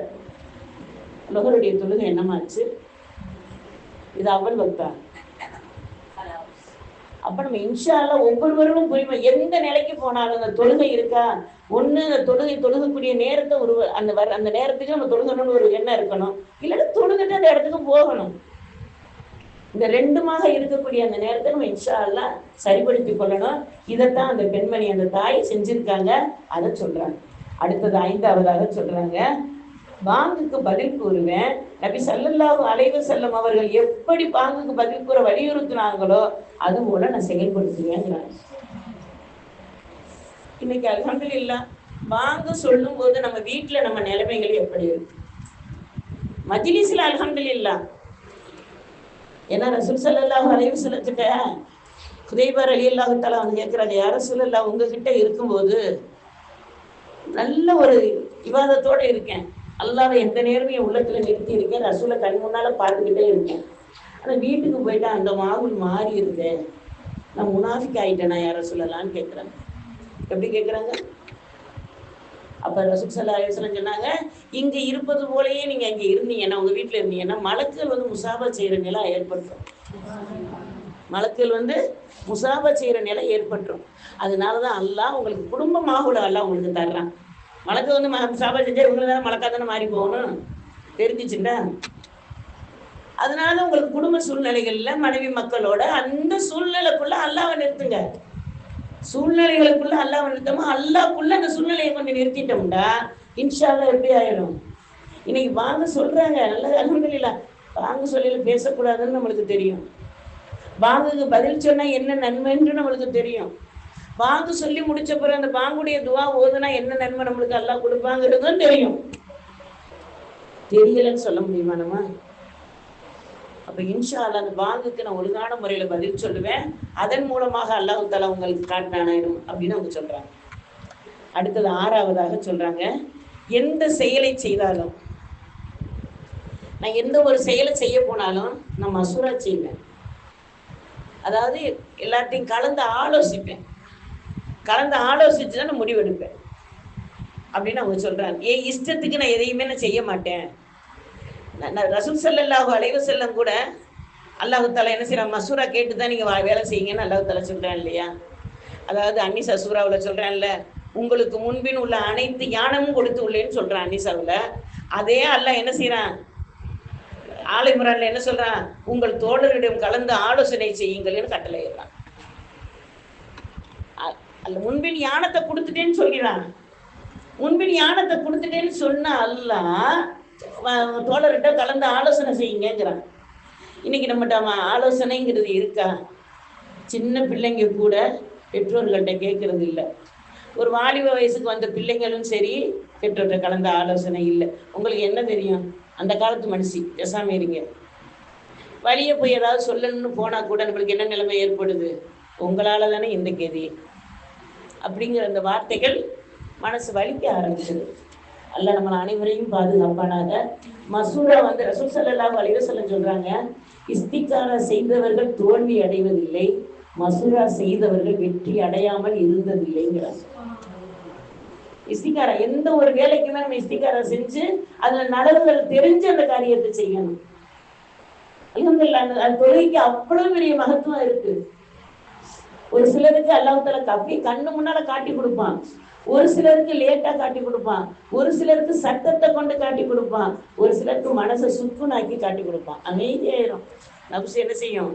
லொஹருடைய தொழுகை என்னமாச்சு? இது அவள் வக்தா. அப்ப நம்ம இன்ஷா அல்லாஹ் ஒவ்வொருவரும் புரியுமா? எந்த நிலைக்கு போனாலும் அந்த தொழுகை இருக்கா? ஒண்ணு அந்த தொழுகக்கூடிய நேரத்தை அந்த நேரத்துக்கு நம்ம தொழுகணும்னு ஒரு எண்ணம் இருக்கணும். இல்லைன்னா தொழுகிட்டு அந்த இடத்துக்கு போகணும். இந்த 2மாக இருக்கக்கூடிய அந்த நேரத்தை நம்ம இன்ஷா அல்லாஹ் சரிப்படுத்தி கொள்ளணும். இதைத்தான் அந்த பெண்மணி அந்த தாய் செஞ்சிருக்காங்க. அதை சொல்றாங்க. அடுத்தது 5ஆவதாக சொல்றாங்க, பாங்குக்கு பதில் கூறுவேன். நபி ஸல்லல்லாஹு அலைஹி வஸல்லம் அவர்கள் எப்படி பாங்குக்கு பதில் கூற வலியுறுத்தினாங்களோ அது போல நான் செயல்படுத்துவேங்கிறாங்க. இன்னைக்கு அல்ஹம்துலில்லாஹ் பாங்கு சொல்லும் போது நம்ம வீட்டுல நம்ம நிலைமைகள் எப்படி இருக்கு? மஜ்லிஸ்ல அல்ஹம்துலில்லாஹ். ஏன்னா ரசூல் ஸல்லல்லாஹு அலைஹி வஸல்லம் கிட்ட ஹுதைபா ரலியல்லாஹு தஆலா வந்து கேட்கிறாங்க, யா ரசூலல்லாஹ் உங்ககிட்ட இருக்கும்போது நல்ல ஒரு விவாதத்தோட இருக்கேன், அல்லாஹ்வை எந்த நேரமும் என் உள்ளத்துல நிறுத்தி இருக்கேன், ரசூலை கண் முன்னால பார்த்துக்கிட்டே இருக்கேன். ஆனா வீட்டுக்கு போயிட்டா அந்த மாவுல் மாறி இருந்தேன், நான் முனாஃபிக் ஆயிட்டேனா யா ரசூலல்லாஹ்னு கேட்குறாங்க. எப்படி கேட்குறாங்க? அப்ப ரசூல் ஸல்லல்லாஹு அலைஹி வஸல்லம் சொன்னாங்க, இங்க இருப்பது போலயே நீங்க அங்க இருந்தீங்கன்னா, உங்க வீட்டுல இருந்தீங்கன்னா மலக்குகள் வந்து முசாபா செய்யற நிலை ஏற்பட்டுரும். மலக்குகள் வந்து முசாபா செய்யற நிலை ஏற்பட்டுரும். அதனாலதான் அல்லாஹ் உங்களுக்கு குடும்பமாக அல்லாஹ் உங்களுக்கு தர்றான். மலக்கு வந்து முசாபா செஞ்சா இவங்க மலக்கா தானே மாறி போகணும், தெரிஞ்சிச்சுண்டா. அதனால உங்களுக்கு குடும்ப சூழ்நிலைகள்ல மனைவி மக்களோட அந்த சூழ்நிலைக்குள்ள அல்லாஹ்வை நிறுத்துங்க. சூழ்நிலைகளுக்குள்ள அல்லாஹ் நிறுத்தமா, அல்லாஹ்க்குள்ள அந்த சூழ்நிலையை கொஞ்சம் நிறுத்திட்டோம்டா இன்ஷா அல்லாஹ் எப்படி ஆயிடும். இன்னைக்கு வாங்க சொல்றாங்க, நல்லது அல்ஹம்துலில்லாஹ். வாங்க சொல்லல பேசக்கூடாதுன்னு நம்மளுக்கு தெரியும். வாங்குக்கு பதில் சொன்னா என்ன நன்மைன்னு நம்மளுக்கு தெரியும். வாங்கு சொல்லி முடிச்ச பிறகு அந்த வாங்குடைய துவா ஓதுனா என்ன நன்மை நம்மளுக்கு அல்லாஹ் கொடுப்பாங்கிறதும் தெரியும். தெரியலன்னு சொல்ல முடியுமா நம்ம? அப்ப இன்ஷா அல்லாஹ் அந்த வாங்குக்கு நான் ஒழுங்கான முறையில பதில் சொல்லுவேன், அதன் மூலமாக அல்லாஹ் தஆலா உங்களுக்கு காட்டினானாயிடும் அப்படின்னு அவங்க சொல்றாங்க. அடுத்தது 6வதாக சொல்றாங்க, எந்த செயலை செய்தாலும், நான் எந்த ஒரு செயலை செய்ய போனாலும் நான் மசூரா செய்வேன். அதாவது எல்லாத்தையும் கலந்து ஆலோசிப்பேன், கலந்து ஆலோசிச்சு தான் நான் முடிவெடுப்பேன் அப்படின்னு அவங்க சொல்றாங்க. என் இஷ்டத்துக்கு நான் எதையுமே நான் செய்ய மாட்டேன். ரசூல் ஸல்லல்லாஹு அலைஹி வஸல்லம் கூட அல்லாஹ் தஆலா என்ன செய்யறான், மசூரா கேட்டு தான் நீங்க வேலை செய்யுங்கன்னு அல்லாஹ் தஆலா சொல்றான் இல்லையா? அதாவது அன்னிசா சூராவில் சொல்றான்ல, உங்களுக்கு முன்பின் உள்ள அனைத்து ஞானமும் கொடுத்து உள்ளேன்னு சொல்றான் அன்னிசாவில். அதே அல்லாஹ் என்ன செய்யறான், ஆலை இம்ரான்ல என்ன சொல்றான், உங்கள் தோழரிடம் கலந்து ஆலோசனை செய்யுங்கள்னு கட்டளையிடுறான். அல்ல முன்பின் ஞானத்தை கொடுத்துட்டேன்னு சொல்கிறான். முன்பின் ஞானத்தை கொடுத்துட்டேன்னு சொன்ன அல்லாஹ் தோழர்கிட்ட கலந்து ஆலோசனை செய்யுங்கிறான். இன்னைக்கு நம்மகிட்ட ஆலோசனைங்கிறது இருக்கா? சின்ன பிள்ளைங்க கூட பெற்றோர்கள்ட்ட கேட்கறது இல்லை. ஒரு வாலிப வயசுக்கு வந்த பிள்ளைங்களும் சரி பெற்றோர்கிட்ட கலந்த ஆலோசனை இல்லை. உங்களுக்கு என்ன தெரியும்? அந்த காலத்து மனுஷி பேசாம இருங்க. வழியே போய் ஏதாவது சொல்லணும்னு போனா கூட நம்மளுக்கு என்ன நிலைமை ஏற்படுது, உங்களால தானே இந்த கேதி அப்படிங்கிற அந்த வார்த்தைகள் மனசு வலிக்க ஆரம்பிச்சது. அல்லாஹ் நம்ம அனைவரையும் பாதுகாப்பானாக. மசூரா வந்து ரசூல் ஸல்லல்லாஹு அலைஹி வஸல்லம் சொல்றாங்க, இஸ்திகாரா செய்தவர்கள் தோல்வி அடைவதில்லை, மசூரா செய்தவர்கள் வெற்றி அடையாமல் இருந்ததில்லைங்கிறாங்க. இஸ்திகாரா எந்த ஒரு வேலைக்குமே நம்ம இஸ்திகாரா செஞ்சு அதுல நலவுகள் தெரிஞ்சு அந்த காரியத்தை செய்யணும். அல்ஹம்துலில்லாஹ் அந்த தொழுகைக்கு அவ்வளவு பெரிய மகத்துவம் இருக்கு. ஒரு சிலருக்கு அல்லாஹ் தஆலா அப்படியே கண்ணு முன்னால காட்டி கொடுப்பான், ஒரு சிலருக்கு லேட்டா காட்டி கொடுப்பான், ஒரு சிலருக்கு சத்தத்தை கொண்டு காட்டி கொடுப்பான், ஒரு சிலருக்கு மனசை சுக்குனாக்கி காட்டி கொடுப்பான். அமைதியாயிரும். நப்சு என்ன செய்யும்,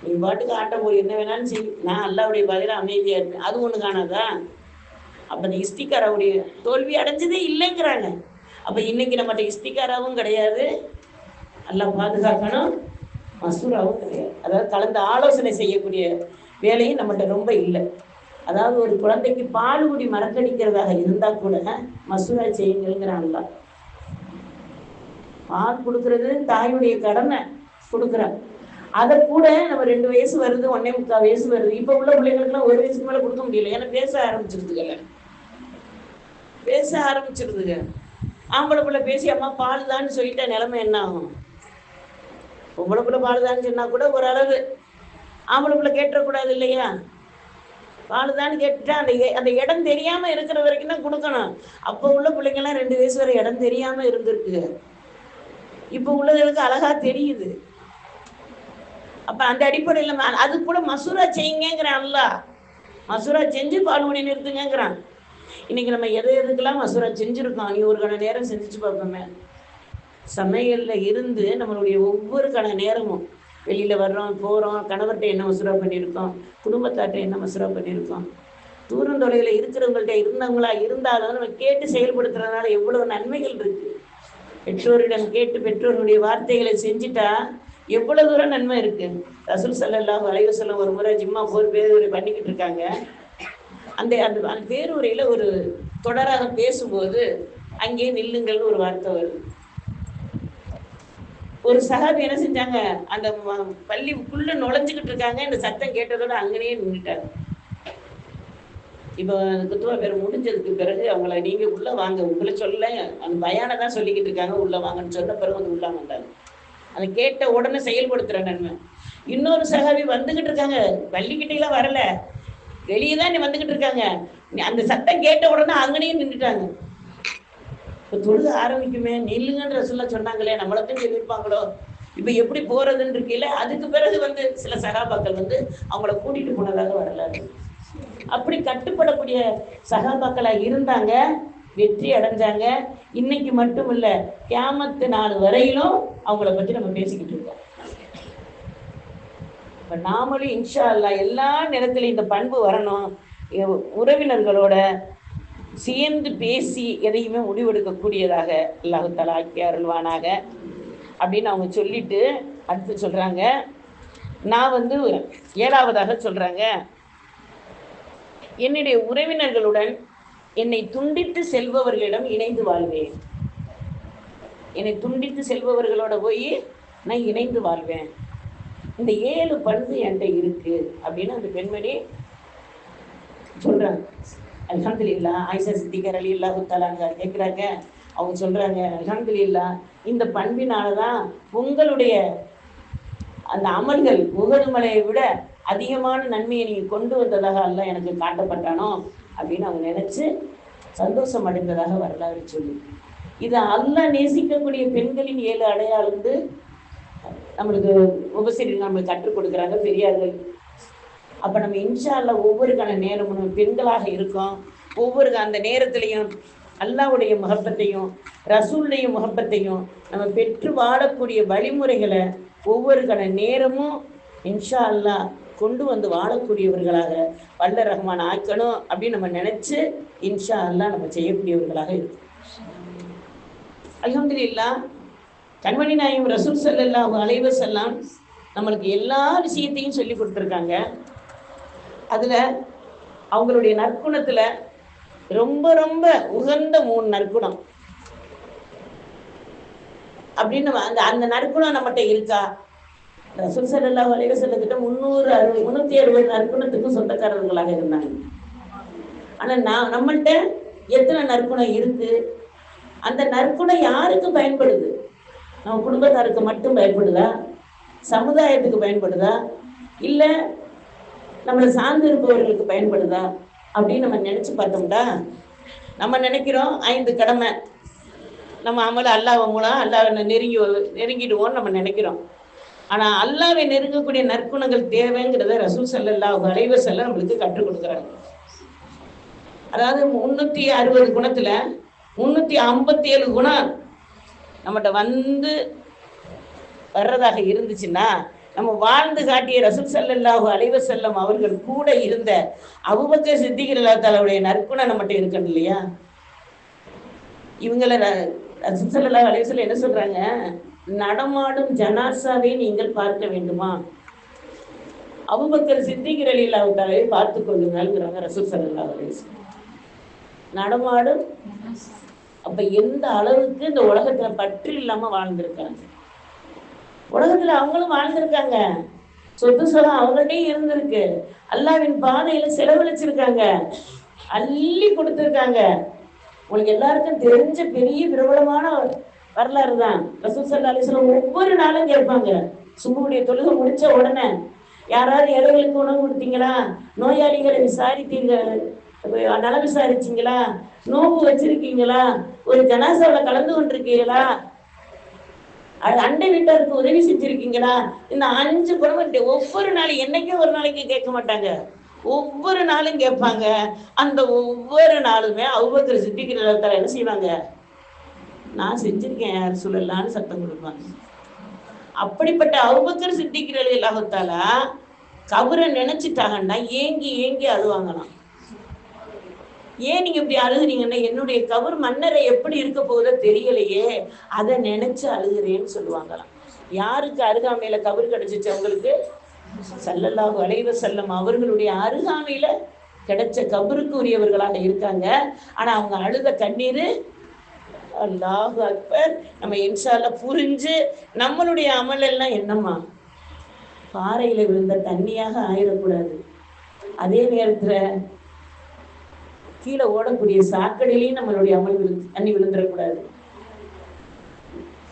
நீ பாட்டுக்கு ஆட்டம் போய் என்ன வேணாலும் செய், நான் அல்லாஹ்வுடைய பதிலா அமைதியா இருப்பேன். அது ஒண்ணு காணாதா? அப்ப இந்த இஸ்திகாராவுடைய தோல்வி அடைஞ்சதே இல்லைங்கிறாங்க. அப்ப இன்னைக்கு நம்மகிட்ட இஸ்திகாராவும் கிடையாது, அல்லாஹ் பாதுகாக்கணும், மசூராவும் கிடையாது. அதாவது கலந்து ஆலோசனை செய்யக்கூடிய வேலையும் நம்மகிட்ட ரொம்ப இல்லை. அதாவது ஒரு குழந்தைக்கு பாலுகுடி மறக்கடிக்கிறதாக இருந்தா கூட மசூரா செய்யுங்கிறான்ல. பால் கொடுக்கறது தாயுடைய கடமை, கொடுக்குறான். அதை கூட நம்ம 2 வயசு வருது, 1.25 வயசு வருது, இப்ப உள்ள பிள்ளைங்களுக்குலாம் 1 வயசுக்கு மேல கொடுக்க முடியல. ஏன்னா பேச ஆரம்பிச்சிருதுங்க, பேச ஆரம்பிச்சிருதுங்க. ஆம்பளை பிள்ளை பேசி அம்மா பால் தான்னு சொல்லிட்டா நிலைமை என்ன ஆகும்? பொம்பளை பிள்ளை பால் தான்னு சொன்னா கூட ஓரளவு, ஆம்பளை பிள்ளை கேட்டுறக்கூடாது இல்லையா? பாலுதான்னு கேட்டுட்டா அந்த இடம் தெரியாம இருக்கிற வரைக்கும் தான் கொடுக்கணும். அப்போ உள்ள பிள்ளைங்கெல்லாம் 2 வயசு வரை இடம் தெரியாம இருந்திருக்கு. இப்போ உள்ளவர்களுக்கு அழகா தெரியுது. அப்ப அந்த அடிப்படையில் அது கூட மசூரா செய்யுங்கிறான் அல்லாஹ். மசூரா செஞ்சு பால்குடி நிறுத்துங்கிறான். இன்னைக்கு நம்ம எதுக்கெல்லாம் மசூரா செஞ்சிருக்கோம், நீ ஒரு கண நேரம் செஞ்சுச்சு பார்ப்போமே. சமையல்ல இருந்து நம்மளுடைய ஒவ்வொரு கண நேரமும் வெளியில வர்றோம் போறோம், கணவர்கிட்ட என்ன மசூரா பண்ணியிருக்கோம், குடும்பத்தார்ட்ட என்ன மசூரா பண்ணியிருக்கோம், தூரந்தொலையில் இருக்கிறவங்கள்ட்ட இருந்தவங்களா இருந்தாலும் நம்ம கேட்டு செயல்படுத்துறதுனால எவ்வளவு நன்மைகள் இருக்கு. பெற்றோரிடம் கேட்டு பெற்றோருடைய வார்த்தைகளை செஞ்சுட்டா எவ்வளவு தூரம் நன்மை இருக்கு. ரசூல் ஸல்லல்லாஹு அலைஹி வஸல்லம் ஒரு முறை ஜிம்மா போர் பேருரை பண்ணிக்கிட்டு இருக்காங்க. அந்த அந்த அந்த பேருரையில ஒரு தொடராக பேசும்போது அங்கே நில்லுங்கள்னு ஒரு வார்த்தை வருது. ஒரு சஹாபி என்ன செஞ்சாங்க, அந்த பள்ளிக்குள்ள நுழைஞ்சுக்கிட்டு இருக்காங்க, இந்த சத்தம் கேட்டதோட அங்கேயே நின்றுட்டாங்க. இப்போ குத்துவா பேர் முடிஞ்சதுக்கு பிறகு அவங்கள நீங்க உள்ள வாங்க, உங்களை சொல்ல அந்த பயானை தான் சொல்லிக்கிட்டு இருக்காங்க, உள்ள வாங்கன்னு சொன்ன பிறகு வந்து உள்ள வந்தாங்க. அதை கேட்ட உடனே செயல்படுத்துற நன்மை. இன்னொரு சகாவி வந்துகிட்டு இருக்காங்க, பள்ளிக்கிட்டலாம் வரல, வெளியே தான் நீ வந்துகிட்டு இருக்காங்க, அந்த சத்தம் கேட்ட உடனே அங்கனையும் நின்றுட்டாங்க. இப்போ தொழுக ஆரம்பிக்குமே நில்லுங்கன்ற சொல்ல சொன்னாங்களே, நம்மளுக்கும் சொல்லியிருப்பாங்களோ, இப்போ எப்படி போறதுன்னு இருக்கையில அதுக்கு பிறகு வந்து சில சகாபாக்கள் வந்து அவங்கள கூட்டிட்டு போனதாக வரலாறு. அப்படி கட்டுப்படக்கூடிய சகாபாக்களா இருந்தாங்க, வெற்றி அடைஞ்சாங்க. இன்னைக்கு மட்டும் இல்ல, கியாமத்து நாள் வரையிலும் அவங்கள பத்தி நம்ம பேசிக்கிட்டு இருக்கோம். இப்ப நாமளும் இன்ஷா அல்லாஹ் எல்லா நேரத்திலும் இந்த பண்பு வரணும். உறவினர்களோட சேர்ந்து பேசி எதையுமே முடிவெடுக்கக்கூடியதாக அல்லாஹ் தஆலா ஆக்கி அருள்வானாக அப்படின்னு அவங்க சொல்லிட்டு அடுத்து சொல்றாங்க. நான் வந்து 7வதாக சொல்றாங்க, என்னுடைய உறவினர்களுடன் என்னை துண்டித்து செல்பவர்களிடம் இணைந்து வாழ்வேன். என்னை துண்டித்து செல்பவர்களோட போய் நான் இணைந்து வாழ்வேன். இந்த 7 பண்பு என்கிட்ட இருக்கு அப்படின்னு அந்த பெண்மணி சொல்றாங்க. அல்ஹம்துலில்லாஹ். ஆயிஷா சித்திகா ரலியல்லாஹு தஆலா கேட்குறாங்க, அவங்க சொல்றாங்க, அல்ஹம்துலில்லாஹ், இந்த பண்பினாலதான் உங்களுடைய அந்த அமல்கள் உகது மலையை விட அதிகமான நன்மையை நீங்க கொண்டு வந்ததாக அல்லாஹ் எனக்கு காட்டப்பட்டானோ அப்படின்னு அவங்க நினைச்சு சந்தோஷம் அடைந்ததாக வரலாறு சொல்லி, இது அல்லாஹ் நேசிக்கக்கூடிய பெண்களின் 7 அடையாளம் வந்து நம்மளுக்கு உபசரிகள் நம்மளுக்கு கற்றுக் கொடுக்குறாங்க பெரியார்கள். அப்ப நம்ம இன்ஷா அல்லாஹ் ஒவ்வொரு நேரமும் நம்ம பெண்களாக இருக்கோம், ஒவ்வொரு அந்த நேரத்திலையும் அல்லாஹ்வுடைய முகப்பத்தையும் ரசூலுடைய முகப்பத்தையும் நம்ம பெற்று வாழக்கூடிய வழிமுறைகளை ஒவ்வொரு நேரமும் இன்ஷா அல்லாஹ் கொண்டு வந்து வாழக்கூடியவர்களாக வல்ல ரஹ்மான் ஆக்கணும் அப்படின்னு நம்ம நினைச்சு இன்ஷா அல்லாஹ் நம்ம செய்யக்கூடியவர்களாக இருக்கும். அல்ஹம்துலில்லாஹ். கண்மணி நாயகம் ரசூல் ஸல்லல்லாஹு அலைஹி வஸல்லம் நம்மளுக்கு எல்லா விஷயத்தையும் சொல்லி கொடுத்துருக்காங்க. அதுல அவங்களுடைய நற்குணத்துல ரொம்ப ரொம்ப உகந்த 3 நற்குணம் அப்படின்னு அந்த அந்த நற்குணம் நம்மகிட்ட இருக்கா? ரசூல் ஸல்லல்லாஹு அலைஹி வஸல்லம் கிட்ட 360 நற்குணத்துக்கும் சொந்தக்காரர்களாக இருந்தாங்க. ஆனா நம்மள்கிட்ட எத்தனை நற்குணம் இருக்கு? அந்த நற்குணம் யாருக்கு பயன்படுது? நம்ம குடும்பத்தாருக்கு மட்டும் பயன்படுதா? சமுதாயத்துக்கு பயன்படுதா? இல்ல நம்மளை சார்ந்து இருப்பவர்களுக்கு பயன்படுதா அப்படின்னு நம்ம நினைச்சு பார்த்தோம்டா, நம்ம நினைக்கிறோம் 5 கடமை நம்ம அமல அல்லாஹ் மூலம் அல்லாஹ் நெருங்கிடுவோம்னு நம்ம நினைக்கிறோம். ஆனா அல்லாஹ்வை நெருங்கக்கூடிய நற்குணங்கள் தேவைங்கிறத ரசூல் ஸல்லல்லாஹு அலைஹி வஸல்லம் நம்மளுக்கு கற்றுக் கொடுக்குறாங்க. அதாவது 360 குணத்துல 357 குணம் நம்மகிட்ட வந்து வர்றதாக இருந்துச்சுன்னா, நம்ம வாழ்ந்து காட்டிய ரசூல் ஸல்லல்லாஹு அலைஹி வஸல்லம் அவர்கள் கூட இருந்த அபூபக்கர் சித்திக் ரலியல்லாஹு தஆலாவுடைய நற்குணம் நம்மகிட்ட இருக்கணும் இல்லையா? இவங்கள ரசூல் ஸல்லல்லாஹு அலைஹி வஸல்லம் என்ன சொல்றாங்க, நடமாடும் ஜனாசாவை நீங்கள் பார்க்க வேண்டுமா, அபூபக்கர் சித்திக் ரலியல்லாஹு தஆலாவை பார்த்து கொள்ளுங்கள்ங்கிறாங்க ரசூல் ஸல்லல்லாஹு அலைஹி வஸல்லம். நடமாடும். அப்ப எந்த அளவுக்கு இந்த உலகத்துல பற்று இல்லாம வாழ்ந்திருக்காங்க. உலகத்துல அவங்களும் வாழ்ந்திருக்காங்க, சொத்து சுகம் அவங்கள்ட்டையும் இருந்திருக்கு, அல்லாஹ்வின் பாதையில செலவழிச்சிருக்காங்க, அள்ளி கொடுத்துருக்காங்க. உங்களுக்கு எல்லாருக்கும் தெரிஞ்ச பெரிய பிரபலமான வரலாறு தான். ரசூல் ஸல்லல்லாஹு அலைஹி வஸல்லம் ஒவ்வொரு நாளும் கேட்பாங்க, சுபுடைய தொழுகை முடிச்ச உடனே, யாராவது ஏழைகளுக்கு உணவு கொடுத்தீங்களா, நோயாளிகளை விசாரித்தீர்கள், நலம் விசாரிச்சீங்களா, நோம்பு வச்சிருக்கீங்களா, ஒரு ஜனாசாவில் கலந்து கொண்டிருக்கீங்களா, அண்டை வீட்டாருக்கு உதவி செஞ்சிருக்கீங்களா, இந்த 5 குணம் ஒவ்வொரு நாளும், என்னைக்கும் ஒரு நாளைக்கு கேட்க மாட்டாங்க, ஒவ்வொரு நாளும் கேட்பாங்க. அந்த ஒவ்வொரு நாளுமே அபூபக்கர் சித்திக் ரலியல்லாஹு தஆலா என்ன செய்வாங்க, நான் செஞ்சிருக்கேன் யார் சொல்லலான்னு சத்தம் கொடுப்பாங்க. அப்படிப்பட்ட அபூபக்கர் சித்திக் ரலியல்லாஹு தஆலா கபரை நினைச்சிட்டாங்கன்னா ஏங்கி ஏங்கி அழுவாங்களாம். ஏன் நீங்க இப்படி அழுகுறீங்கன்னா, என்னுடைய கபர் மன்னரை எப்படி இருக்க போகுதோ தெரியலையே, அதை நினைச்சு அழுகுறேன்னு சொல்லுவாங்களாம். யாருக்கு அருகாமையில கபர் கிடைச்சிச்சு? அவங்களுக்கு ஸல்லல்லாஹு அலைஹி வஸல்லம் அவர்களுடைய அருகாமையில கிடைச்ச கபருக்கு உரியவர்களாக இருக்காங்க. ஆனா அவங்க அழுத கண்ணீர், அல்லாஹு அக்பர். நம்ம இன்ஷா அல்லாஹ் புரிஞ்சு நம்மளுடைய அமல் எல்லாம் என்னம்மா, பாறையில விழுந்த தண்ணியாக ஆயிடக்கூடாது. அதே நேரத்துல கீழே ஓடக்கூடிய சாக்கடையிலையும் நம்மளுடைய அமல் தண்ணி விழுந்துடக்கூடாது.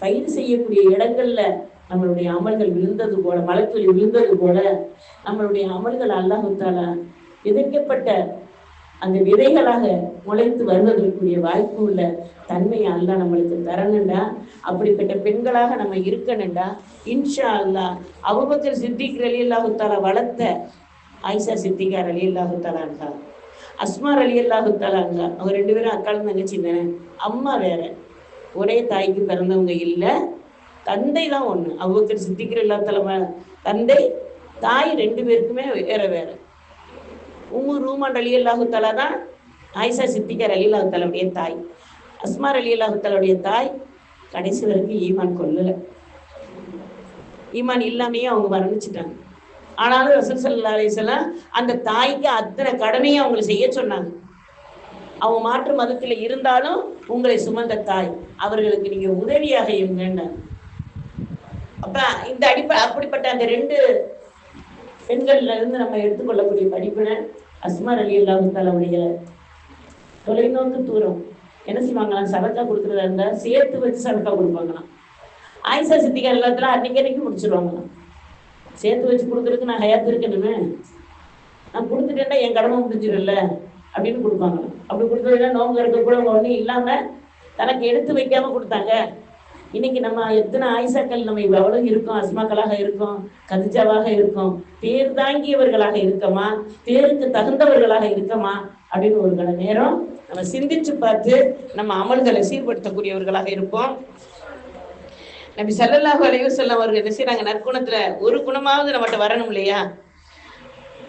பயிர் செய்யக்கூடிய இடங்கள்ல நம்மளுடைய அமல்கள் விழுந்தது போல, மலைத்துளி விழுந்தது போல நம்மளுடைய அமல்கள் அல்லாஹ் தஆலா விதைக்கப்பட்ட அந்த விதைகளாக முளைத்து வருவதற்குரிய வாய்ப்பு உள்ள தன்மையை அல்லாஹ் நம்மளுக்கு தரணுண்டா. அப்படிப்பட்ட பெண்களாக நம்ம இருக்கணுண்டா. இன்ஷா அல்லாஹ் அபூபக்கர் சித்திக் ரலியல்லாஹு தஆலா வளர்த்த ஆயிஷா சித்திகா ரலியல்லாஹு தஆலா அன்ஹா, அஸ்மா ரலியல்லாஹு தஆலா அன்ஹா, அவங்க 2 பேரும் அக்காலும் தங்கச்சி தானே. அம்மா வேற, ஒரே தாய்க்கு பிறந்தவங்க இல்லை, தந்தை தான் ஒன்று. அபூபக்கர் சித்திக் ரலியல்லாஹு தஆலா தந்தை தாய் 2 பேருக்குமே வேற வேற. உம்மு ரூமான் ரலியல்லாஹு தஆலா தான் ஆயிஷா சித்திகா ரலியல்லாஹு தஆலாவுடைய தாய். அஸ்மா ரலியல்லாஹு தஆலாவுடைய தாய் கடைசி வரைக்கும் ஈமான் கொள்ளலை. ஈமான் இல்லாமையே அவங்க மரணிச்சிட்டாங்க. ஆனாலும் ரசூல் ஸல்லல்லாஹு அலைஹி வஸல்லம் அந்த தாய்க்கு அத்தனை கடமையும் அவங்களை செய்ய சொன்னாங்க. அவங்க மாற்று மதத்தில் இருந்தாலும் உங்களை சுமந்த தாய், அவர்களுக்கு நீங்க உதவியாக இருங்க. அப்ப இந்த அப்படிப்பட்ட அந்த 2 பெண்கள்ல இருந்து நம்ம எடுத்துக்கொள்ளக்கூடிய படிப்பினை, அஸ்மா ரலியல்லாஹு தஆலாவுடைய தொலைநோக்கு தூரம். என்ன செய்வாங்களாம், சதக்கா கொடுக்குறதா இருந்தா சேர்த்து வச்சு சதக்கா கொடுப்பாங்களாம். ஆயிஷா சித்திகா எல்லாத்துல அன்னைக்கு முடிச்சிருவாங்களாம். சேர்த்து வச்சு கொடுக்குறதுக்கு நான் ஹயாத்து இருக்கணுமே, நான் கொடுத்துட்டேன்னா என் கடமை முடிஞ்சிடல அப்படின்னு கொடுப்பாங்களாம். அப்படி கொடுத்ததுன்னா நோம்பு இருக்க கூட ஒன்றும் இல்லாம தனக்கு எடுத்து வைக்காம கொடுத்தாங்க. இன்னைக்கு நம்ம எத்தனை ஆயிஷாக்கள் நம்ம எவ்வளவு இருக்கோம், அஸ்மாக்களாக இருக்கோம், கதிஜாவாக இருக்கோம், பேர் தாங்கியவர்களாக இருக்கமா, பேருக்கு தகுந்தவர்களாக இருக்கமா அப்படின்னு ஒரு கண நேரம் நம்ம சிந்திச்சு பார்த்து நம்ம அமல்களை சீர்படுத்தக்கூடியவர்களாக இருப்போம். நபி ஸல்லல்லாஹு அலைஹி வஸல்லம் அவர்கள் என்ன செய்றாங்க, நற்குணத்துல ஒரு குணமாவது நம்மகிட்ட வரணும் இல்லையா?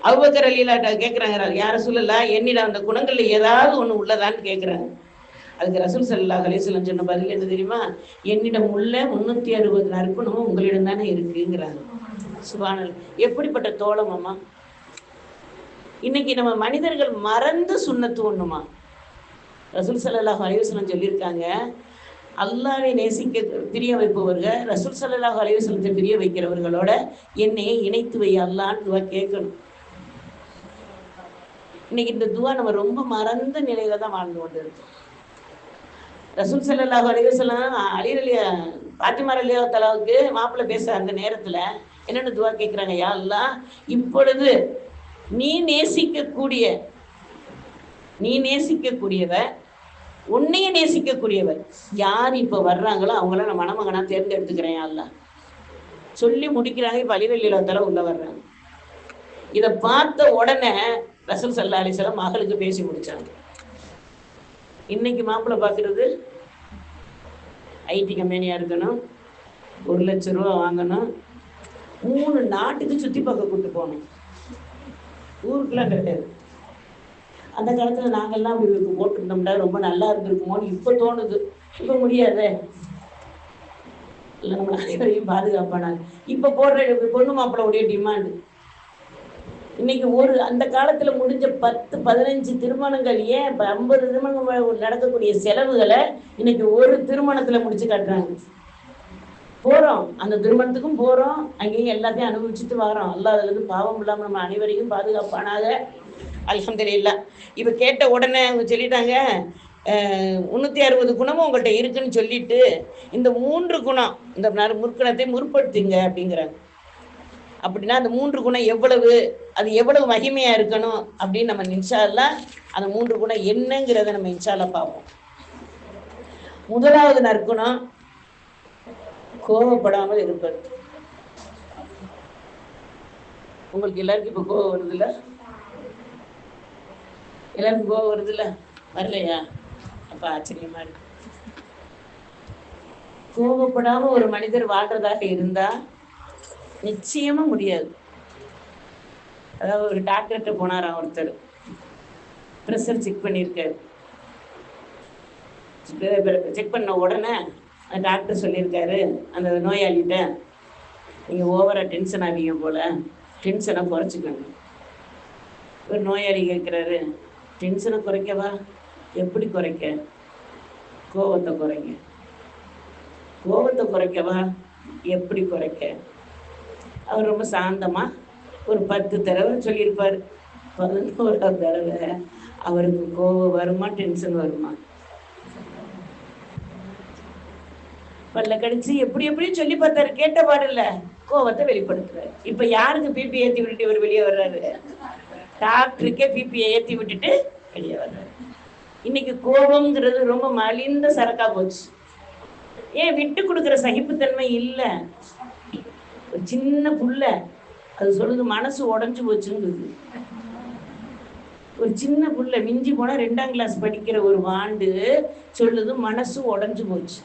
அபூபக்கர் ரலியல்லாஹு கேட்குறாங்க, யார ரசூலல்லாஹ் என்னிடம் அந்த குணங்கள்ல ஏதாவது ஒன்று உள்ளதான்னு கேட்குறாங்க. அதுக்கு ரசூல் ஸல்லல்லாஹு அலைஹி வஸல்லம் சொன்ன பதில் என்ன தெரியுமா? என்னிடம் உள்ள 360 நற்குணமும் உங்களிடம் தானே இருக்குங்கிறாங்க. சுப்ஹானல்லாஹ். எப்படிப்பட்ட தோழம் அம்மா! இன்னைக்கு நம்ம மனிதர்கள் மறந்து சுன்னத்து ஒண்ணுமா? ரசூல் ஸல்லல்லாஹு அலைஹி வஸல்லம் சொல்லியிருக்காங்க, அல்லாஹ்வை நேசிக்க பிரிய வைப்பவர்கள் ரசூல் ஸல்லல்லாஹு அலைஹி வஸல்லத்தை பிரிய வைக்கிறவர்களோட என்னையை இணைத்து வை அல்லாஹ்னு துவா கேட்கணும். இன்னைக்கு இந்த துவா நம்ம ரொம்ப மறந்த நிலையில தான் வாழ்ந்து கொண்டு இருக்கோம். ரசூல் ஸல்லல்லாஹு அலைஹி வஸல்லம் பாத்திமா ரலியல்லாஹு தஆலாவுக்கு மாப்பிள்ளை பேச அந்த நேரத்துல என்னென்ன துவா கேட்குறாங்க, யா அல்லாஹ் இப்பொழுது நீ நேசிக்கக்கூடியவர், உன்னையே நேசிக்கக்கூடியவர் யார் இப்ப வர்றாங்களோ அவங்கள நான் மணமகனா தேர்ந்தெடுத்துக்கிறேன் யா அல்லாஹ் சொல்லி முடிக்கிறாங்க. இப்ப அலி ரலியல்லாஹு தஆலா உள்ள வர்றாங்க. இதை பார்த்த உடனே ரசூல் ஸல்லல்லாஹு அலைஹி வஸல்லம் மகளுக்கு பேசி முடிச்சாங்க. இன்னைக்கு மாப்பிள்ளை பார்க்கறது ஐடி கம்பெனியா இருக்கணும், 1 லட்சம் ரூபா வாங்கணும், 3 நாட்டுக்கு சுத்தி பார்க்க கூட்டு போகணும், ஊருக்குலாம் கிடையாது. அந்த காலத்துல நாங்கள்லாம் அப்படி போட்டுருந்தோம்னா ரொம்ப நல்லா இருந்திருக்குமோன்னு இப்ப தோணுது. இப்ப முடியாதே, இல்லை நம்ம அனைவரையும் பாதுகாப்பானாங்க. இப்ப போடுற பொண்ணு மாப்பிள்ளையுடைய டிமாண்டு இன்னைக்கு அந்த காலத்துல முடிஞ்ச 10-15 திருமணங்கள், ஏன் 50 திருமணங்கள் நடக்கக்கூடிய செலவுகளை இன்னைக்கு ஒரு திருமணத்துல முடிச்சு காட்டுறாங்க. போறோம், அந்த திருமணத்துக்கும் போறோம், அங்கேயும் எல்லாத்தையும் அனுபவிச்சுட்டு வரோம். அல்லாஹ் அதுல இருந்து பாவம் இல்லாம நம்ம அனைவரையும் பாதுகாப்பானாக. அல்ஹம்துலில்லாஹ். இப்ப கேட்ட உடனே அவங்க சொல்லிட்டாங்க, 360 குணமும் உங்கள்கிட்ட இருக்குன்னு சொல்லிட்டு இந்த 3 குணம், இந்த முற்குணத்தை முற்படுத்திங்க அப்படிங்கிறாங்க. அப்படின்னா அந்த 3 குணம் எவ்வளவு, அது எவ்வளவு மகிமையா இருக்கணும் அப்படின்னு நம்ம இன்ஷா அல்லாஹ் அந்த 3 குணம் என்னங்கிறத நம்ம இன்ஷா அல்லாஹ் பார்ப்போம். முதலாவது நற்குணம் கோபப்படாமல் இருப்பது. உங்களுக்கு எல்லாருக்கும் இப்ப கோபம் வருதுல்ல? எல்லாருக்கும் கோபம் வருதுல்ல? வரலையா? அப்ப ஆச்சரியமா இருக்கு. கோபப்படாம ஒரு மனிதர் வாழ்றதாக இருந்தா நிச்சயமா முடியாது. அதாவது ஒரு டாக்டர்கிட்ட போனாராம் ஒருத்தர். ப்ரெஷர் செக் பண்ணியிருக்காரு. செக் பண்ண உடனே டாக்டர் சொல்லியிருக்காரு அந்த நோயாளிகிட்ட, நீங்கள் ஓவராக டென்ஷன் ஆவீங்க போல், டென்ஷனை குறைச்சிக்கணும். ஒரு நோயாளி கேட்குறாரு, டென்ஷனை குறைக்கவா? எப்படி குறைக்க? கோபத்தை குறைங்க. கோபத்தை குறைக்கவா? எப்படி குறைக்க? அவர் ரொம்ப சாந்தமாக ஒரு 10 தடவை சொல்லியிருப்பார். 11ஆவது தடவை அவருக்கு கோபம் வருமா, டென்ஷன் வருமா? பல்ல கடிச்சு எப்படி எப்படியும் சொல்லி பார்த்தாரு, கேட்ட பாடல கோபத்தை வெளிப்படுத்துறாரு. இப்ப யாருக்கு பிபி ஏற்றி விட்டுட்டு இவர் வெளியே வர்றாரு? டாக்டருக்கே பிபியை ஏற்றி விட்டுட்டு வெளியே வர்றாரு. இன்னைக்கு கோபம்ங்கிறது ரொம்ப மலிந்த சரக்கா போச்சு. ஏன் விட்டு கொடுக்குற சகிப்புத்தன்மை இல்லை. ஒரு சின்ன புள்ள அது சொல்லுது மனசு உடஞ்சு போச்சுங்குது. ஒரு சின்ன புள்ள மிஞ்சி போனா 2ஆம் கிளாஸ் படிக்கிற ஒரு வாண்டு சொல்லுது மனசு உடஞ்சு போச்சு.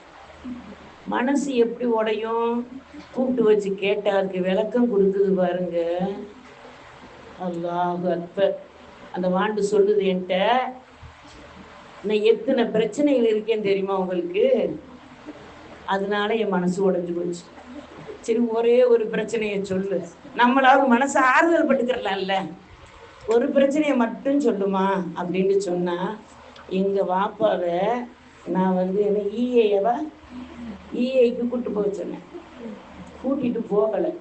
மனசு எப்படி உடையும்? கூப்பிட்டு வச்சு கேட்டா அதுக்கு விளக்கம் கொடுக்குது பாருங்க. அல்லாஹ் அக்பர். அந்த வாண்டு சொல்லுது, என்கிட்ட நான் எத்தனை பிரச்சனைகள் இருக்கேன்னு தெரியுமா உங்களுக்கு, அதனால என் மனசு உடைஞ்சு போச்சு. சரி, ஒரே ஒரு பிரச்சனையை சொல்லு, நம்மளாவது மனசை ஆறுதல் பட்டுக்கிறலாம்ல, ஒரு பிரச்சனையை மட்டும் சொல்லுமா அப்படின்னு சொன்னா, எங்க வாப்பாவை நான் என்ன ஈஏவா ஈஐக்கு கூட்டு போக சொன்னேன், கூட்டிட்டு போகலை,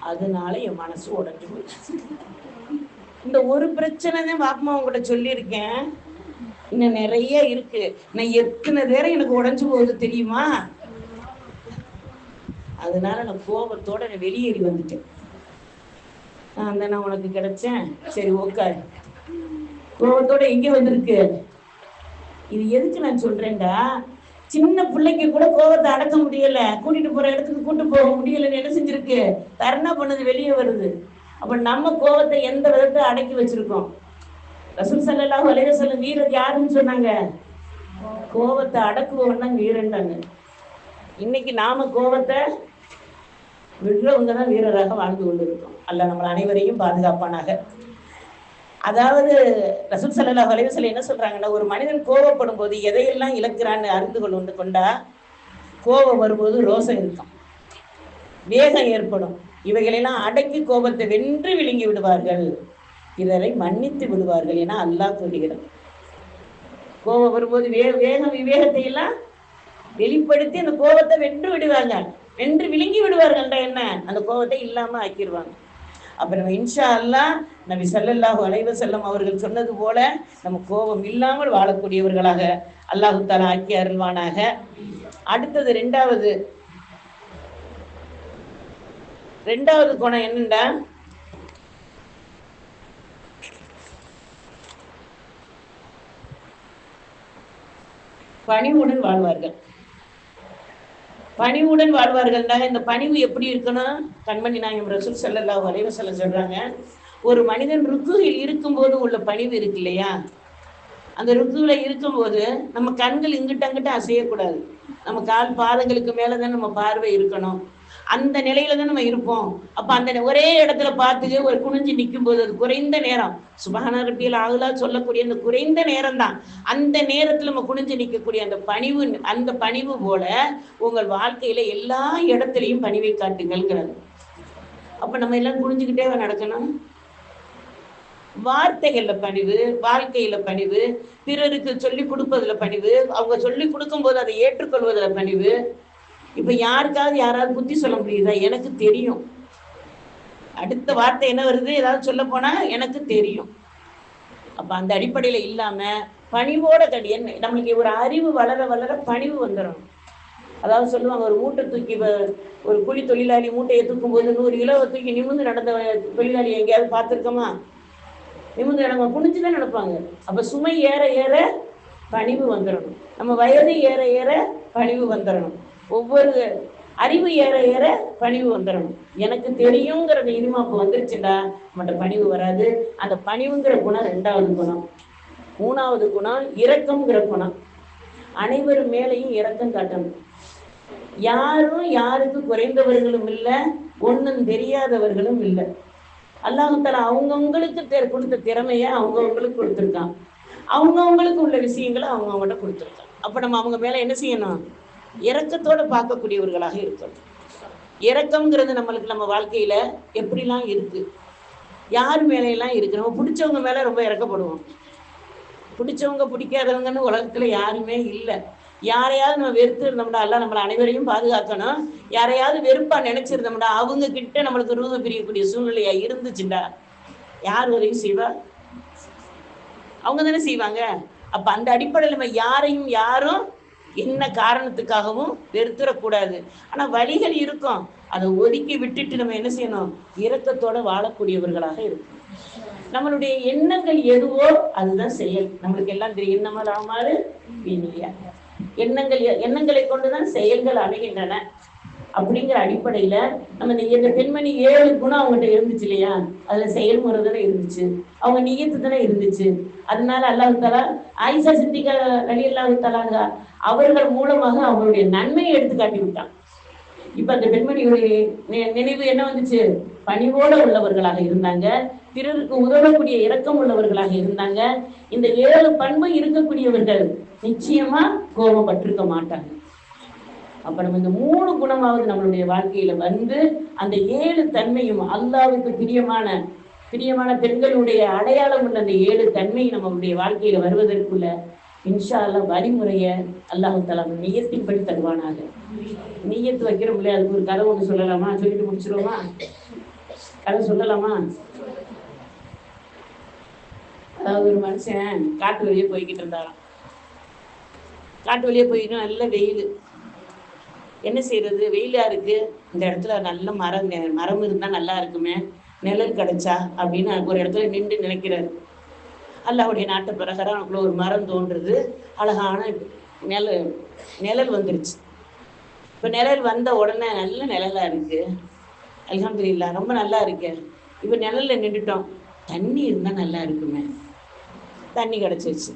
அதனால என் மனசு உடைஞ்சு போச்சு. இந்த ஒரு பிரச்சனை தான் பாப்பமா உங்கள்கிட்ட சொல்லியிருக்கேன், இன்னும் நிறைய இருக்கு. நான் எத்தனை நேரம் எனக்கு உடைஞ்சு போகுது தெரியுமா? அதனால நான் கோபத்தோட நான் வெளியேறி வந்துட்டேன். நான் உனக்கு கிடைச்சேன், சரி உட்காரு. கோபத்தோட எங்கே வந்திருக்கு? இது எதுக்கு நான் சொல்றேன்டா, சின்ன பிள்ளைக்கு கூட கோபத்தை அடக்க முடியல, கூட்டிட்டு போற இடத்துக்கு கூட்டு போக முடியலன்னு என்ன செஞ்சிருக்கு? தர்ணா பண்ணது வெளியே வருது. அப்ப நம்ம கோபத்தை எந்த விதத்தை அடக்கி வச்சிருக்கோம்? ரசூல் ஸல்லல்லாஹு அலைஹி வஸல்லம் வீரர் யாருன்னு சொன்னாங்க? கோபத்தை அடக்குவவன் தான் வீரன்டாங்க. இன்னைக்கு நாம கோபத்தை விடுறவங்க தான் வீரராக வாழ்ந்து கொண்டு இருக்கோம். அல்லாஹ் நம்ம அனைவரையும் பாதுகாப்பானாக. அதாவது ரசூல் ஸல்லல்லாஹு அலைஹி வஸல்லம் என்ன சொல்றாங்கன்னா, ஒரு மனிதன் கோபப்படும் போது எதையெல்லாம் இழக்கிறான்னு அறிந்து கொண்டா, கோபம் வரும்போது ரோசம் இருக்கும், வேகம் ஏற்படும். இவைகளெல்லாம் அடக்கி கோபத்தை வென்று விழுங்கி விடுவார்கள், பிறரை மன்னித்து விடுவார்கள் என அல்லாஹ் சொல்கிறார். கோபம் வரும்போது வேகம் விவேகத்தை எல்லாம் வெளிப்படுத்தி அந்த கோபத்தை வென்று விடுவாங்க, வென்று விழுங்கி விடுவார்கள். என்ன? அந்த கோபத்தை இல்லாம ஆக்கிடுவாங்க. அப்ப நம்ம இன்ஷா அல்லாஹ் நபி ஸல்லல்லாஹு அலைஹி வஸல்லம் அவர்கள் சொன்னது போல நம்ம கோபம் இல்லாமல் வாழக்கூடியவர்களாக அல்லாஹ் தஆலா ஆக்கி அருள்வானாக. அடுத்தது ரெண்டாவது குணம் என்னண்டா, பணிவுடன் வாழ்வார்கள். பணிவுடன் வாழ்வார்கள்னா இந்த பணிவு எப்படி இருக்கணும்? கண்மணி நாயகம் ரசூல் ஸல்லல்லாஹு அலைஹி வஸல்லம் சொல்றாங்க, ஒரு மனிதன் ருக்குவில் இருக்கும்போது உள்ள பணிவு இருக்கு இல்லையா, அந்த ருக்குவில இருக்கும்போது நம்ம கண்கள் இங்கிட்ட அங்கிட்ட அசையக்கூடாது, நம்ம கால் பாதங்களுக்கு மேலதான் நம்ம பார்வை இருக்கணும், அந்த நிலையில தான் நம்ம இருப்போம். அப்ப அந்த ஒரே இடத்துல பார்த்துட்டு ஒரு குனிஞ்சு நிற்கும் போது அது குறைந்த நேரம், சுபஹான ரப்பியல் ஆலா சொல்லக்கூடிய அந்த குறைந்த நேரம் தான், அந்த நேரத்துல நம்ம குனிஞ்சு நிற்கக்கூடிய அந்த பணிவு போல உங்கள் வாழ்க்கையில எல்லா இடத்துலையும் பணிவை காட்டுங்கள்ங்கிறது. அப்ப நம்ம எல்லாம் குனிஞ்சுக்கிட்டே நடக்கணும். வார்த்தைகள்ல பணிவு, வாழ்க்கையில பணிவு, பிறருக்கு சொல்லி கொடுப்பதுல பணிவு, அவங்க சொல்லி கொடுக்கும் போது அதை ஏற்றுக்கொள்வதில் பணிவு. இப்ப யாராவது புத்தி சொல்ல முடியுதா? எனக்கு தெரியும். அடுத்த வார்த்தை என்ன வருது? ஏதாவது சொல்ல போனா எனக்கு தெரியும். அப்ப அந்த அடிப்படையில இல்லாம பணிவோட நம்மளுக்கு ஒரு அறிவு வளர வளர பணிவு வந்துடும். அதாவது சொல்லுவாங்க, ஒரு மூட்டை தூக்கி ஒரு கூலி தொழிலாளி மூட்டையை தூக்கும் போது 100 கிலோவை தூக்கி நிமிர்ந்து நடந்த தொழிலாளி எங்கேயாவது பார்த்துருக்கோமா? நிமிர்ந்து நடங்க, குனிஞ்சுதான் நடப்பாங்க. அப்ப சுமை ஏற ஏற பணிவு வந்துடணும், நம்ம வயது ஏற ஏற பணிவு வந்துடணும், ஒவ்வொரு அறிவு ஏற ஏற பணிவு வந்துடணும். எனக்கு தெரியுங்கிறது இனிமாப்பு வந்துருச்சுடா நம்மகிட்ட பணிவு வராது. அந்த பணிவுங்கிற குணம் 2வது குணம். 3வது குணம் இரக்கம்ங்கிற குணம். அனைவரும் மேலையும் இரக்கம் காட்டணும். யாரும் யாருக்கு குறைந்தவர்களும் இல்லை, ஒன்றும் தெரியாதவர்களும் இல்லை. அல்லாஹ் தஆலா அவங்கவுங்களுக்கு கொடுத்த திறமையை அவங்கவுங்களுக்கு கொடுத்துருக்கான். அவங்கவுங்களுக்கு உள்ள விஷயங்களை அவங்கவுங்கள்ட்ட கொடுத்துருக்காங்க. அப்ப நம்ம அவங்க மேல என்ன செய்யணும்? இரக்கத்தோட பார்க்கக்கூடியவர்களாக இருக்கணும். இரக்கம்ங்கிறது நம்மளுக்கு நம்ம வாழ்க்கையில எப்படிலாம் இருக்கு, யார் மேலையெல்லாம் இருக்கு. நம்ம பிடிச்சவங்க மேல ரொம்ப இறக்கப்படுவோம். பிடிச்சவங்க பிடிக்காதவங்கன்னு உலகத்துல யாருமே இல்லை. யாரையாவது நம்ம வெறுத்து இருந்தோம்னா, எல்லாம் நம்மளை அனைவரையும் பாதுகாக்கணும். யாரையாவது வெறுப்பா நினைச்சிருந்தோம்னா அவங்க கிட்ட நம்மளுக்கு ரூப பிரியக்கூடிய சூழ்நிலையா இருந்துச்சுண்டா யார் வரையும் செய்வா? அவங்க தானே செய்வாங்க. அப்ப அந்த அடிப்படையில் நம்ம யாரையும் யாரும் என்ன காரணத்துக்காகவும் வெறுத்துடக்கூடாது. ஆனா வழிகள் இருக்கும், அதை ஒதுக்கி விட்டுட்டு நம்ம என்ன செய்யணும்? இரக்கத்தோட வாழக்கூடியவர்களாக இருக்கும். நம்மளுடைய எண்ணங்கள் எதுவோ அதுதான் செயல். நம்மளுக்கு எல்லாம் தெரியும், எண்ணமலாமாறு வீணியா. எண்ணங்களை கொண்டுதான் செயல்கள் அமைகின்றன. அப்படிங்கிற அடிப்படையில நம்ம இந்த பெண்மணி 7 குணம் அவங்ககிட்ட இருந்துச்சு இல்லையா? அதுல செயல்முறை தானே இருந்துச்சு, அவங்க நியத்து தானே இருந்துச்சு. அதனால அல்லாஹ் தஆலா ஆயிஷா சித்திகா ரலியல்லாஹு தஆலா அவர்கள் மூலமாக அவங்களுடைய நன்மையை எடுத்து காட்டி விட்டான். இப்ப அந்த பெண்மணியுடைய நினைவு என்ன வந்துச்சு? பணிவோட உள்ளவர்களாக இருந்தாங்க, பிறருக்கு உதவக்கூடிய இரக்கம் உள்ளவர்களாக இருந்தாங்க. இந்த 7 பண்பு இருக்கக்கூடியவர்கள் நிச்சயமா கோபப்பட்டிருக்க மாட்டாங்க. அப்ப நம்ம இந்த 3 குணமாவது நம்மளுடைய வாழ்க்கையில வந்து அந்த 7 தன்மையும் அல்லாஹ்வுக்கு பிரியமான பெண்களுடைய அடையாளம் உள்ள அந்த 7 தன்மை நம்மளுடைய வாழ்க்கையில வருவதற்குள்ள இன்ஷா அல்லாஹ் வழிமுறையை அல்லாஹ் தஆலா நியத்தின்படி தருவானாக. நியத்து வைக்கிறோம் இல்லையா? அதுக்கு ஒரு கதை ஒன்று சொல்லலாமா? சொல்லிட்டு முடிச்சிருவோமா? கதை சொல்லலாமா? அதாவது ஒரு மனுஷன் காட்டு வழியே போய்கிட்டு இருந்தாராம். காட்டு வழியே போய்கிட்டு நல்ல வெயில். என்ன செய்யறது? வெயிலா இருக்கு, இந்த இடத்துல நல்ல மரம் இருந்தா நல்லா இருக்குமே, நிழல் கிடைச்சா அப்படின்னு ஒரு இடத்துல நின்று நினைக்கிறாரு. அல்லாஹ்வுடைய நாட்டு பிரகாரம் அவனுக்குள்ள ஒரு மரம் தோன்றுறது. அழகான நிழல் வந்துருச்சு. இப்ப நிழல் வந்த உடனே நல்ல நிழலா இருக்கு, அல்ஹம்துலில்லாஹ் ரொம்ப நல்லா இருக்கு. இப்ப நிழல்ல நின்றுட்டோம், தண்ணி இருந்தா நல்லா இருக்குமே. தண்ணி கிடைச்சிருச்சு,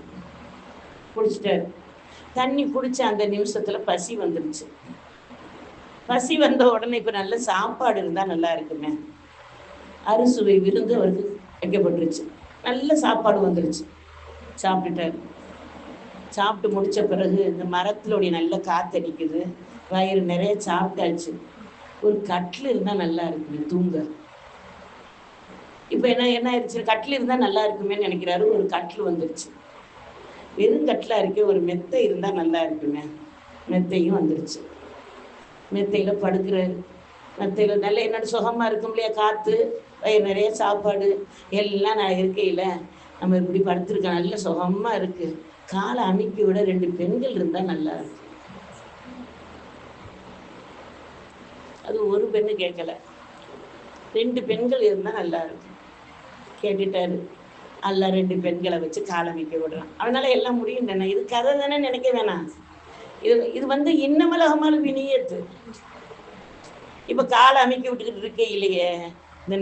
குடிச்சிட்டாரு. தண்ணி குடிச்ச அந்த நிமிஷத்துல பசி வந்துருச்சு. பசி வந்த உடனே இப்ப நல்ல சாப்பாடு இருந்தா நல்லா இருக்குமே. அறுசுவை விருந்து அவருக்கு வைக்கப்பட்டுருச்சு. நல்ல சாப்பாடு வந்துருச்சு, சாப்பிட்டுட்டாரு. சாப்பிட்டு முடிச்ச பிறகு இந்த மரத்தினுடைய நல்ல காத்தடிக்குது, வயிறு நிறைய சாப்பிட்டாச்சு. ஒரு கட்டில் இருந்தா நல்லா இருக்குமே தூங்க. இப்ப என்ன ஆயிடுச்சு? கட்டில் இருந்தா நல்லா இருக்குமேன்னு நினைக்கிறாரு. ஒரு கட்டில் வந்துருச்சு. வெறும் கட்டிலா இருக்கே, ஒரு மெத்தை இருந்தா நல்லா இருக்குமே. மெத்தையும் வந்துருச்சு. மெத்தையில படுக்கிறாரு. மெத்தையில நல்ல என்னோட சுகமா இருக்கும் இல்லையா? காத்து, வயிறு நிறைய சாப்பாடு எல்லாம் நான் இருக்கையில நம்ம இப்படி படுத்திருக்கோம், நல்ல சுகமா இருக்கு. காலை அமுக்கி விட 2 பெண்கள் இருந்தா நல்லா இருக்கு. அது ஒரு பெண்ணு கேட்கல, 2 பெண்கள் இருந்தா நல்லா இருக்கு. கேட்டுட்டாரு. அல்ல 2 பெண்களை வச்சு காலை அமைக்க விடுறான். அவனால எல்லாம் முடியும் தானே? இது கதை தானே நினைக்க வேணாம். இது வந்து இன்னமலகமான வினியத்து. இப்ப காலை அமைக்க விட்டுக்கிட்டு இருக்கே இல்லையே, இந்த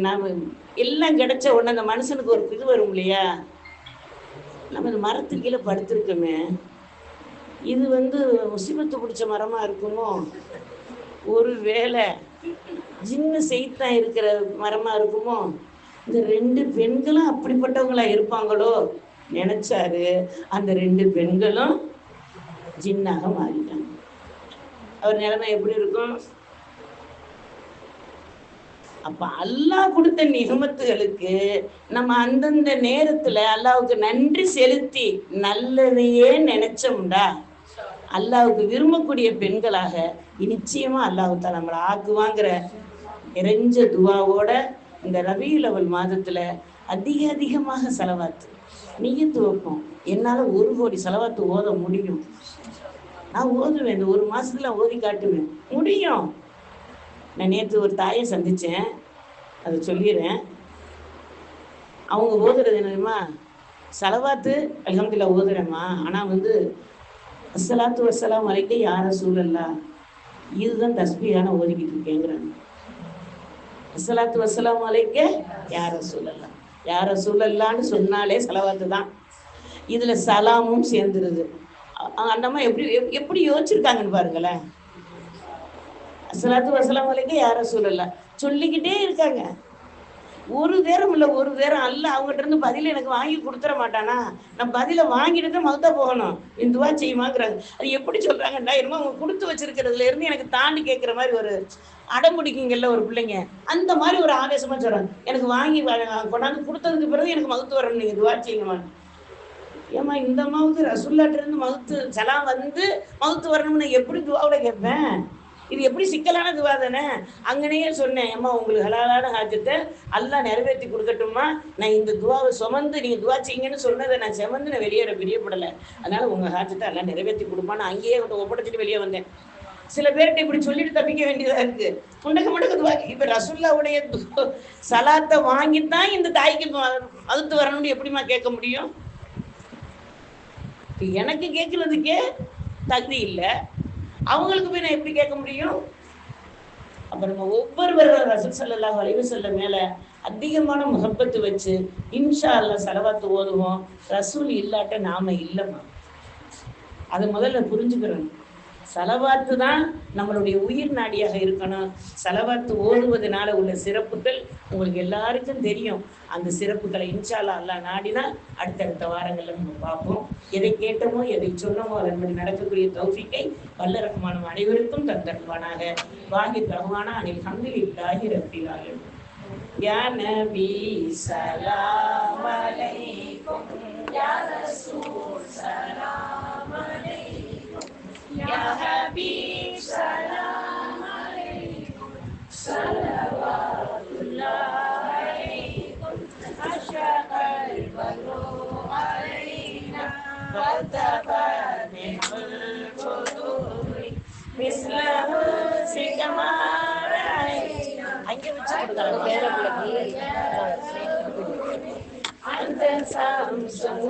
எல்லாம் கிடைச்ச உடனே அந்த மனுஷனுக்கு ஒரு இது வரும் இல்லையா? நம்ம இந்த மரத்துக்கு கீழே படுத்திருக்கோமே, இது வந்து முசிபத்து பிடிச்ச மரமா இருக்குமோ, ஒரு வேளை ஜின்னு செய்தான் இருக்கிற மரமா இருக்குமோ, இந்த 2 பெண்களும் அப்படிப்பட்டவங்களா இருப்பாங்களோ நினைச்சாரு. அந்த 2 பெண்களும் ஜின்னாக மாறிட்டாங்க. அவர் நிலைமை எப்படி இருக்கும்? அப்ப அல்லாஹ் கொடுத்த நிகமத்துகளுக்கு நம்ம அந்தந்த நேரத்துல அல்லாஹ்வுக்கு நன்றி செலுத்தி நல்லதையே நினைச்சோம்டா அல்லாஹ்வுக்கு விரும்பக்கூடிய பெண்களாக நிச்சயமா அல்லாஹ் தஆலா நம்மளை ஆக்குவாங்கிற நிறைஞ்ச துவாவோட இந்த ரபியுல் அவல் மாதத்துல அதிகமாக செலவாத்து நியத்து வைப்போம். என்னால 1 கோடி செலவாத்து ஓத முடியும். நான் ஓதுவேன், இந்த 1 மாசத்துல ஓதி காட்டுவேன், முடியும். நான் நேற்று ஒரு தாயை சந்திச்சேன், அதை சொல்லிடுறேன். அவங்க ஓதுறது என்னதுமா? செலவாத்து அல்ஹம்துலில்லாஹ் ஓதுறேம்மா, ஆனா வந்து அஸ்ஸலாத்து வஸ்ஸலாம் அலைக்க யா ரசூலல்லாஹ் இதுதான் தஸ்பீஹான ஓதிக்கிட்டு இருக்கேங்கிறாங்க. அஸ்ஸலாத்து வஸ்ஸலாம் அலைக்க யா ரசூலல்லாஹ், யா ரசூலல்லாஹ்னு சொன்னாலே செலவாத்து தான். இதுல சலாமும் சேர்ந்துருது. அந்த அம்மா எப்படி யோசிச்சிருக்காங்கன்னு பாருங்களேன். அஸ்ஸலாத்து வஸ்ஸலாம் அலைக்க யா ரசூலல்லாஹ் சொல்லிக்கிட்டே இருக்காங்க. ஒரு நேரம் இல்லை, ஒரு நேரம் அல்ல அவங்ககிட்ட இருந்து பதில எனக்கு வாங்கி கொடுத்துட மாட்டானா? நான் பதில வாங்கிட்டு தான் மௌத்தா போகணும். இந்த துவா செய்யுமாங்கிறாங்க. அது எப்படி சொல்றாங்கன்னா, என்னமோ அவங்க கொடுத்து வச்சிருக்கிறதுல இருந்து எனக்கு தாண்டி கேட்கிற மாதிரி ஒரு அடம் பிடிக்குங்கல்ல ஒரு பிள்ளைங்க. அந்த மாதிரி ஒரு ஆவேசமா சொல்றாங்க. எனக்கு வாங்கி கொண்டாந்து கொடுத்ததுக்கு பிறகு எனக்கு மௌத்து வரணும், நீங்க துவா செய்யுங்கம்மா. ஏமா இந்த மவுத்து ரசுல்லாட்ட இருந்து மவுத்து சலாம் வந்து மவுத்து வரணும்னு எப்படி துவாவோட கேட்பேன்? இது எப்படி சிக்கலான துவா தானே? அங்கனையே சொன்னேன், ஏம்மா உங்களுக்கு ஹலாலான ஹாஜத்தை அல்லாஹ் நிறைவேற்றி கொடுக்கட்டுமா? நான் இந்த துவாவை சுமந்து நீங்க துவா செய்யுங்கன்னு சொன்னதை நான் சுமந்து நான் வெளியேற பிரியப்படலை. அதனால உங்க ஹாஜத்தை எல்லாம் நிறைவேற்றி கொடுப்பான்னு அங்கேயே ஒப்படைச்சிட்டு வெளியே வந்தேன். சில பேர்கிட்ட இப்படி சொல்லிட்டு தப்பிக்க வேண்டியதா இருக்கு. முண்டக்க துவா. இப்ப ரசுல்லாவுடைய சலாத்தை வாங்கித்தான் இந்த தாய்க்கு மவுத்து வரணும்னு எப்படிமா கேட்க முடியும்? எனக்கு கேட்கறதுக்கே தகுதி இல்லை, அவங்களுக்கு போய் நான் எப்படி கேட்க முடியும்? அப்ப நம்ம ஒவ்வொருவரும் ரசூல் ஸல்லல்லாஹு அலைஹி வஸல்லம் மேல அதிகமான முஹப்பத்து வச்சு இன்ஷா அல்லாஹ் ஸலவாத்து ஓதுவோம். ரசூல் இல்லாட்ட நாம இல்லைம்மா. அதை முதல்ல புரிஞ்சுக்கிறோம். சலவாத்து தான் நம்மளுடைய உயிர் நாடியாக இருக்கணும். சலவாத்து ஓதுவதனால உள்ள சிறப்புகள் உங்களுக்கு எல்லாருக்கும் தெரியும். அந்த சிறப்புகளை இன்ஷா அல்லாஹ் நாடினால் அடுத்தடுத்த வாரங்களில் நம்ம பார்ப்போம். எதை கேட்டோமோ எதை சொன்னோமோ அதன்படி நடக்கக்கூடிய தௌஃபீக்கை வல்ல ரஹ்மான் அனைவருக்கும் தந்தருவானாக. வாஹித் ரஹ்மானா அனில் ஹம்துலில்லாஹி ரப்பில் ஆலமீன். யா நபி ஸலாம் அலைக்கும், யா ரசூல் ஸலாம் அலைக்கும், யா ஹபீப் ஸலாம் அலைக்கும், ஸலவாத்துல்லாஹ் அலைக்கும், அஷ்ரகல் பத்ரு அலைனா வதபனில் புதூரி மிஸ்லஹு சிகமார அலைனா. அங்கே வச்சு கொடுக்கலாம் பேர பிள்ளைக்கு. அந்த சாம்சங்